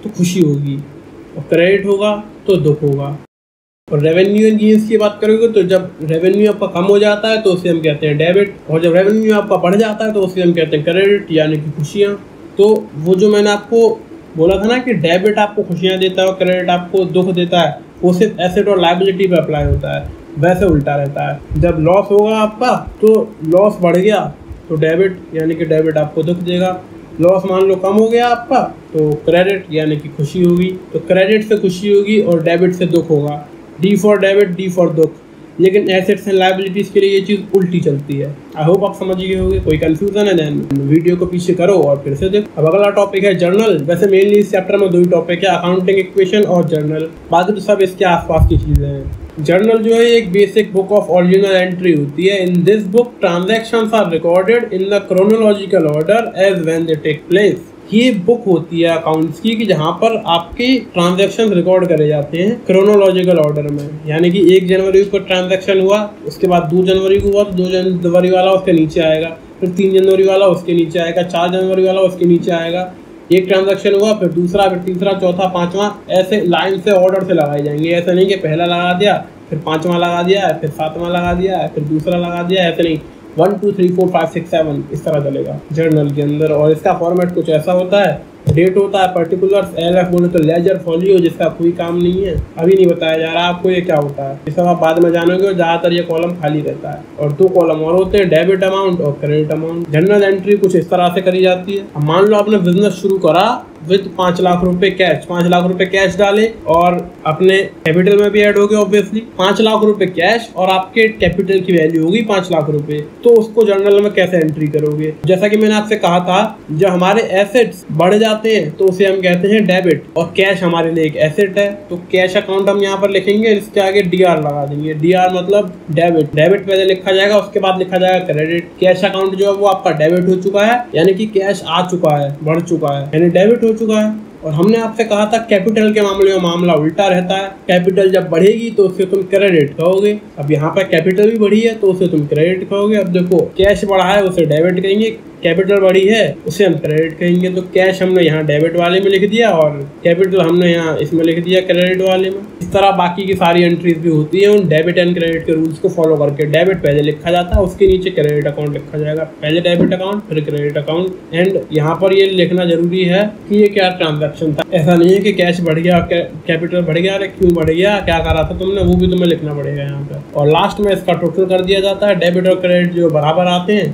तो खुशी होगी और क्रेडिट होगा तो दुख होगा। और रेवेन्यू एंड गेन्स की बात करोगे तो जब रेवेन्यू आपका कम हो जाता है तो उसे हम कहते हैं डेबिट, और जब रेवेन्यू आपका बढ़ जाता है तो उसे हम कहते हैं क्रेडिट, यानी कि खुशियाँ। तो वो जो मैंने आपको बोला था ना कि डेबिट आपको खुशियाँ देता है और क्रेडिट आपको दुख देता है, वो सिर्फ एसेट और लायबिलिटी पे अप्लाई होता है, वैसे उल्टा रहता है। जब लॉस होगा आपका तो लॉस बढ़ गया तो डेबिट, यानी कि डेबिट आपको दुख देगा। लॉस मान लो कम हो गया आपका तो क्रेडिट, यानी कि खुशी होगी। तो क्रेडिट से खुशी होगी और डेबिट से दुख होगा। D for debit, D for दुख। लेकिन एसेट्स एंड लायबिलिटीज के लिए ये चीज़ उल्टी चलती है। आई होप आप समझ गए होंगे। कोई कंफ्यूजन है देन वीडियो को पीछे करो और फिर से देखो। अब अगला टॉपिक है जर्नल। वैसे मेनली इस चैप्टर में 2 टॉपिक है, अकाउंटिंग इक्वेशन और जर्नल, बाकी तो सब इसके आसपास की चीज़ें हैं। जर्नल जो है एक basic book of original entry होती है। In this book transactions are recorded in the chronological order as when they take place. ये बुक होती है अकाउंट्स की कि जहाँ पर आपके ट्रांजैक्शन रिकॉर्ड करे जाते हैं क्रोनोलॉजिकल ऑर्डर में, यानी कि 1 जनवरी को ट्रांजैक्शन हुआ, उसके बाद 2 जनवरी को हुआ तो 2 जनवरी वाला उसके नीचे आएगा, फिर 3 जनवरी वाला उसके नीचे आएगा, 4 जनवरी वाला उसके नीचे आएगा। एक ट्रांजैक्शन हुआ फिर दूसरा, फिर तीसरा, चौथा, 5वां, ऐसे लाइन से ऑर्डर से लगाए जाएंगे। ऐसा नहीं कि पहला लगा दिया फिर 5वां लगा दिया फिर 7वां लगा दिया फिर दूसरा लगा दिया, ऐसे नहीं, 1 2 3 4 5 6 7 इस तरह चलेगा जर्नल के अंदर। और इसका फॉर्मेट कुछ ऐसा होता है, डेट होता है, पर्टिकुलर्स, एलएफ बोले तो लेजर फॉलियो, जिसका कोई काम नहीं है, अभी नहीं बताया जा रहा आपको ये क्या होता है, ये सब आप बाद में जानोगे। और ज़्यादातर ये कॉलम खाली रहता है और 2 कॉलम और होते हैं, डेबिट अमाउंट और क्रेडिट अमाउंट। जर्नल एंट्री कुछ इस तरह से करी जाती है। अब मान लो आपने बिजनेस शुरू करा विद 5 लाख रुपए कैश, 5 लाख रुपए कैश डाले और अपने कैपिटल में भी ऐड हो गए ऑब्वियसली। 5 लाख रुपए कैश और आपके कैपिटल की वैल्यू होगी 5 लाख रुपए, तो उसको जर्नल में कैसे एंट्री करोगे? जैसा कि मैंने आपसे कहा था, जब हमारे एसेट्स बढ़ जाते हैं तो उसे हम कहते हैं डेबिट, और कैश हमारे लिए एक एसेट है तो कैश अकाउंट हम यहाँ पर लिखेंगे, इसके आगे डीआर लगा देंगे। डीआर मतलब डेबिट, डेबिट पहले लिखा जाएगा उसके बाद लिखा जाएगा क्रेडिट। कैश अकाउंट जो है वो आपका डेबिट हो चुका है, यानी कि कैश आ चुका है, बढ़ चुका है, यानी डेबिट हो चुका है। और हमने आपसे कहा था कैपिटल के मामले में मामला उल्टा रहता है, कैपिटल जब बढ़ेगी तो उससे तुम क्रेडिट कहोगे। अब यहाँ पर कैपिटल भी बढ़ी है तो उससे तुम क्रेडिट कहोगे। अब देखो कैश बढ़ा है उसे डेबिट कहेंगे, कैपिटल बढ़ी है उसे हम क्रेडिट कहेंगे। तो कैश हमने यहाँ डेबिट वाले में लिख दिया और कैपिटल हमने यहाँ इसमें लिख दिया क्रेडिट वाले में। इस तरह बाकी की सारी एंट्रीज भी होती है उन डेबिट एंड क्रेडिट के रूल्स को फॉलो करके। डेबिट पहले लिखा जाता है, उसके नीचे क्रेडिट अकाउंट लिखा जाएगा, पहले डेबिट अकाउंट फिर क्रेडिट अकाउंट। एंड यहाँ पर ये लिखना जरूरी है कि ये क्या ट्रांजेक्शन था। ऐसा नहीं है कि कैश बढ़ गया कैपिटल बढ़ गया, अरे क्यों बढ़ गया, क्या करा था तुमने, वो भी तुम्हें लिखना पड़ेगा यहाँ पे। और लास्ट में इसका टोटल कर दिया जाता है, डेबिट और क्रेडिट जो बराबर आते हैं।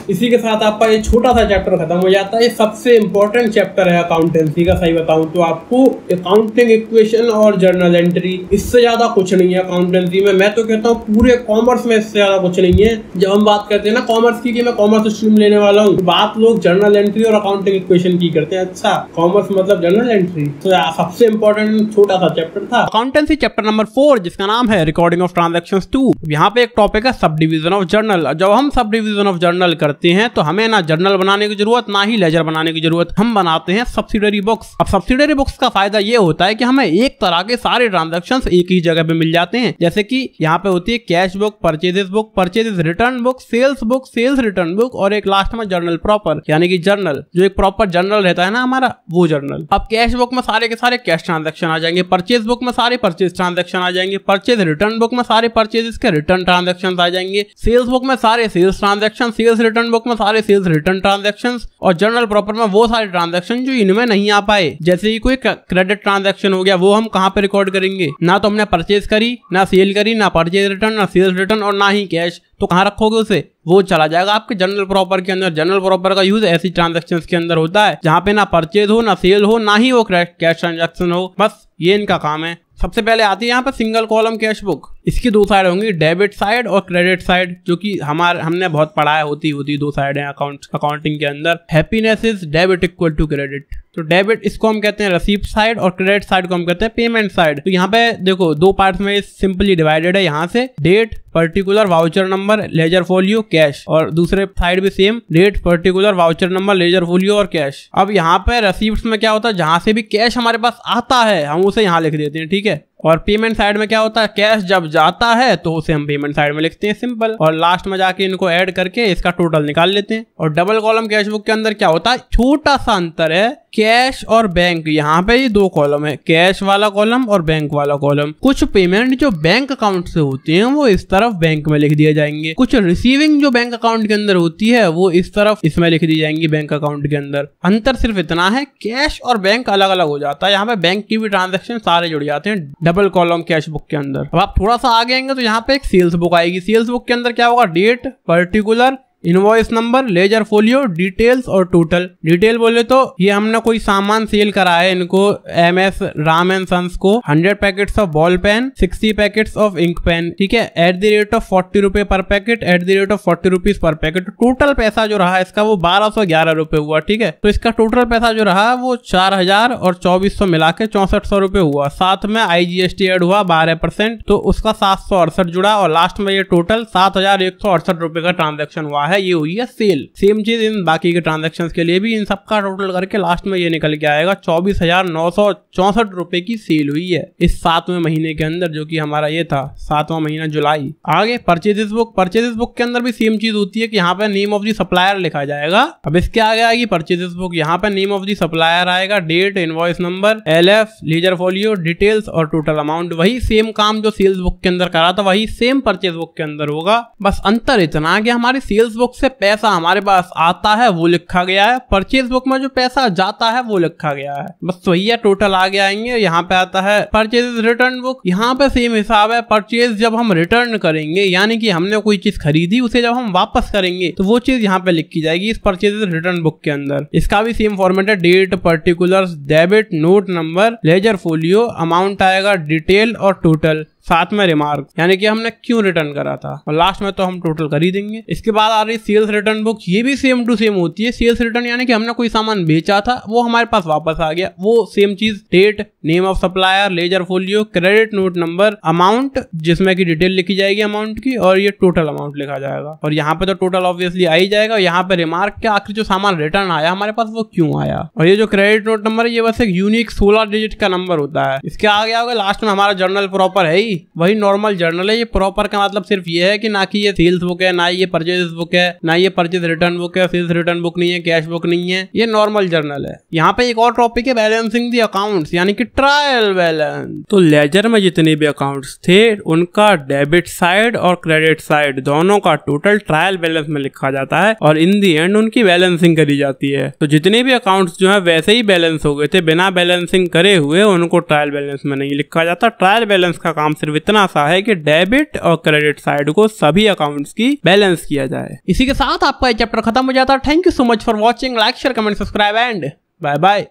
इसी के साथ आपका ये छोटा सा चैप्टर खत्म हो जाता है। ये सबसे इंपॉर्टेंट चैप्टर है अकाउंटेंसी का। सही बताऊं तो आपको अकाउंटिंग इक्वेशन और जर्नल एंट्री, इससे ज्यादा कुछ नहीं है अकाउंटेंसी में। मैं तो कहता हूँ पूरे कॉमर्स में इससे ज्यादा कुछ नहीं है। जब हम बात करते हैं ना कॉमर्स की कि मैं कॉमर्स स्ट्रीम लेने वाला हूँ, बात लोग जर्नल एंट्री और अकाउंटिंग इक्वेशन की करते हैं। अच्छा, कॉमर्स मतलब जर्नल एंट्री, तो सबसे इंपॉर्टेंट छोटा सा चैप्टर था अकाउंटेंसी चैप्टर नंबर 4, जिसका नाम है रिकॉर्डिंग ऑफ ट्रांजैक्शंस 2। यहाँ पे एक टॉपिक है सब डिवीजन ऑफ जर्नल। जब हम सब डिवीजन ऑफ जर्नल करते हैं तो हमें ना जर्नल बनाने की जरूरत ना ही लेजर बनाने की जरूरत, हम बनाते हैं सब्सिडरी बुक्स। अब सब्सिडरी बुक्स का फायदा ये होता है कि हमें एक तरह के सारे ट्रांजैक्शंस एक ही जगह पे मिल जाते हैं। जैसे कि यहाँ पे होती है cash book, purchases book, purchases return book, sales return book और एक लास्ट में जर्नल प्रॉपर, यानी कि जर्नल जो एक प्रॉपर जर्नल रहता है ना हमारा, वो जर्नल। अब कैश बुक में सारे के सारे कैश ट्रांजैक्शन आ जाएंगे, परचेज बुक में सारे परचेज ट्रांजैक्शन आ जाएंगे, परचेज रिटर्न बुक में सारे परचेजेस के रिटर्न ट्रांजैक्शन आ जाएंगे, सेल्स बुक में सारे sales transaction, sales return book में सारे सेल्स रिटर्न ट्रांजैक्शंस और जर्नल प्रॉपर में वो सारे ट्रांजैक्शन जो इनमें नहीं आ पाए। जैसे कि कोई क्रेडिट ट्रांजैक्शन हो गया, वो हम कहां पे रिकॉर्ड करेंगे? ना तो हमने परचेज करी, ना सेल करी, ना परचेज रिटर्न, ना सेल्स रिटर्न और ना ही कैश, तो कहां रखोगे उसे? वो चला जाएगा आपके जर्नल प्रॉपर के अंदर। जर्नल प्रॉपर का यूज ऐसी ट्रांजैक्शंस के अंदर होता है जहां पे ना परचेज हो, ना सेल हो, ना ही वो कैश ट्रांजैक्शन हो। बस ये इनका काम है। सबसे पहले आती है यहाँ पे सिंगल कॉलम कैश बुक। इसकी दो साइड होंगी, डेबिट साइड और क्रेडिट साइड, जो कि हमने बहुत पढ़ा है, होती दो साइड है अकाउंटिंग के अंदर। Happiness is debit equal to credit. तो डेबिट इसको हम कहते हैं रिसीप्ट साइड और क्रेडिट साइड को हम कहते हैं पेमेंट साइड। तो यहाँ पे देखो दो पार्ट्स में सिंपली डिवाइडेड है। यहाँ से date, particular, voucher number, ledger folio, cash, और दूसरे साइड भी same, date, particular, voucher number, ledger folio और कैश। अब यहाँ पे रिसीप्ट्स में क्या होता है, जहां से भी कैश हमारे पास आता है हम उसे यहाँ लिख देते हैं, ठीक है। और पेमेंट साइड में क्या होता है, कैश जब जाता है तो उसे हम पेमेंट साइड में लिखते हैं, सिंपल। और लास्ट में जाके इनको ऐड करके इसका टोटल निकाल लेते हैं। और डबल कॉलम कैश बुक के अंदर क्या होता है, छोटा सा अंतर है, कैश और बैंक। यहाँ पे ये दो कॉलम है, कैश वाला कॉलम और बैंक वाला कॉलम। कुछ पेमेंट जो बैंक अकाउंट से होती हैं वो इस तरफ बैंक में लिख दिए जाएंगे, कुछ रिसीविंग जो बैंक अकाउंट के अंदर होती है वो इस तरफ इसमें लिख दी जाएंगी बैंक अकाउंट के अंदर। अंतर सिर्फ इतना है, कैश और बैंक अलग अलग हो जाता है। यहाँ पे बैंक की भी ट्रांजेक्शन सारे जुड़ जाते हैं डबल कॉलम कैश बुक के अंदर। अब आप थोड़ा सा आगे आएंगे तो यहाँ पे एक सेल्स बुक आएगी। सेल्स बुक के अंदर क्या होगा, date, particular, invoice number, ledger folio, details और टोटल। डिटेल बोले तो ये हमने कोई सामान सेल करा है इनको, MS राम एंड सन्स को 100 packets of ball pen, 60 packets of ink pen, ठीक है, एट द रेट ऑफ 40 रुपए per packet, at the rate of 40 rupees per packet. Total पैसा जो रहा इसका वो 1211 रुपए हुआ, ठीक है। तो इसका टोटल पैसा जो रहा वो 4000 और 2400 मिला के 6400 रुपए हुआ। साथ में IGST ऐड हुआ 12%, तो उसका 768 जुड़ा और लास्ट में ये टोटल 7168 रुपए का ट्रांजेक्शन हुआ है। ये हुई है सेल। सेम चीज इन बाकी के ट्रांजैक्शंस के लिए भी, इन सबका टोटल करके लास्ट में ये निकल के आएगा 24,964 रुपए की सेल हुई है इस 7वें महीने के अंदर, जो कि हमारा ये था 7वां महीना जुलाई। आगे परचेजेस बुक। परचेजेस बुक के अंदर भी सेम चीज होती है कि यहाँ पे नेम ऑफ द सप्लायर लिखा जाएगा। अब इसके आगे आएगी परचेजेस बुक, यहाँ पे नेम ऑफ द सप्लायर आएगा, date, invoice number, LF, ledger folio, details और टोटल अमाउंट। वही सेम काम जो सेल्स बुक के अंदर करा था वही सेम परचेज बुक के अंदर होगा। बस अंतर इतना कि हमारी सेल्स बुक से पैसा हमारे पास आता है वो लिखा गया है, परचेज बुक में जो पैसा जाता है वो लिखा गया है। बस वही है, टोटल आगे आएंगे। यहाँ पे आता है परचेज रिटर्न बुक। यहाँ पे सेम हिसाब है, परचेज जब हम रिटर्न करेंगे यानी कि हमने कोई चीज खरीदी उसे जब हम वापस करेंगे तो वो चीज यहाँ पे लिखी जाएगी इस परचेज रिटर्न बुक के अंदर। इसका भी सेम फॉर्मेट है, date, particular, debit, note number, ledger folio, amount आएगा, डिटेल और टोटल। साथ में रिमार्क, यानी कि हमने क्यों रिटर्न करा था, और लास्ट में तो हम टोटल कर ही देंगे। इसके बाद आ रही सेल्स रिटर्न बुक, ये भी सेम टू सेम होती है। सेल्स रिटर्न यानी कि हमने कोई सामान बेचा था, वो हमारे पास वापस आ गया, वो सेम चीज, date, name of supplier, ledger folio, credit note number, amount जिसमें की डिटेल लिखी जाएगी अमाउंट की, और ये टोटल अमाउंट लिखा जाएगा। और यहाँ पे तो टोटल ऑब्वियसली आ ही जाएगा। यहाँ पे रिमार्क के आखिर जो सामान रिटर्न आया हमारे पास वो क्यों आया। और ये जो क्रेडिट नोट नंबर है ये बस एक यूनिक 16 डिजिट का नंबर होता है। इसके आगे आओगे लास्ट में हमारा जर्नल प्रॉपर है ही, वही नॉर्मल जर्नल है। ये प्रॉपर का मतलब सिर्फ ये है कि ना कि ये सेल्स बुक है, ना ये परचेज बुक है, ना ये परचेज रिटर्न बुक है, सेल्स रिटर्न बुक नहीं है, कैश बुक नहीं है, ये नॉर्मल जर्नल है। यहाँ पे एक और टॉपिक है बैलेंसिंग द अकाउंट्स, यानी कि ट्रायल बैलेंस। तो लेजर में जितने भी अकाउंट्स थे उनका डेबिट साइड और क्रेडिट साइड दोनों का टोटल ट्रायल बैलेंस में लिखा जाता है, और इन दी एंड उनकी बैलेंसिंग करी जाती है। तो जितने भी अकाउंट्स जो है वैसे ही बैलेंस हो गए थे, बिना बैलेंसिंग करे हुए, उनको ट्रायल बैलेंस में नहीं लिखा जाता। ट्रायल बैलेंस का काम सिर्फ इतना सा है कि डेबिट और क्रेडिट साइड को सभी अकाउंट्स की बैलेंस किया जाए। इसी के साथ आपका चैप्टर खत्म हो जाता है। Thank you so much for watching. Like share comment subscribe and bye bye.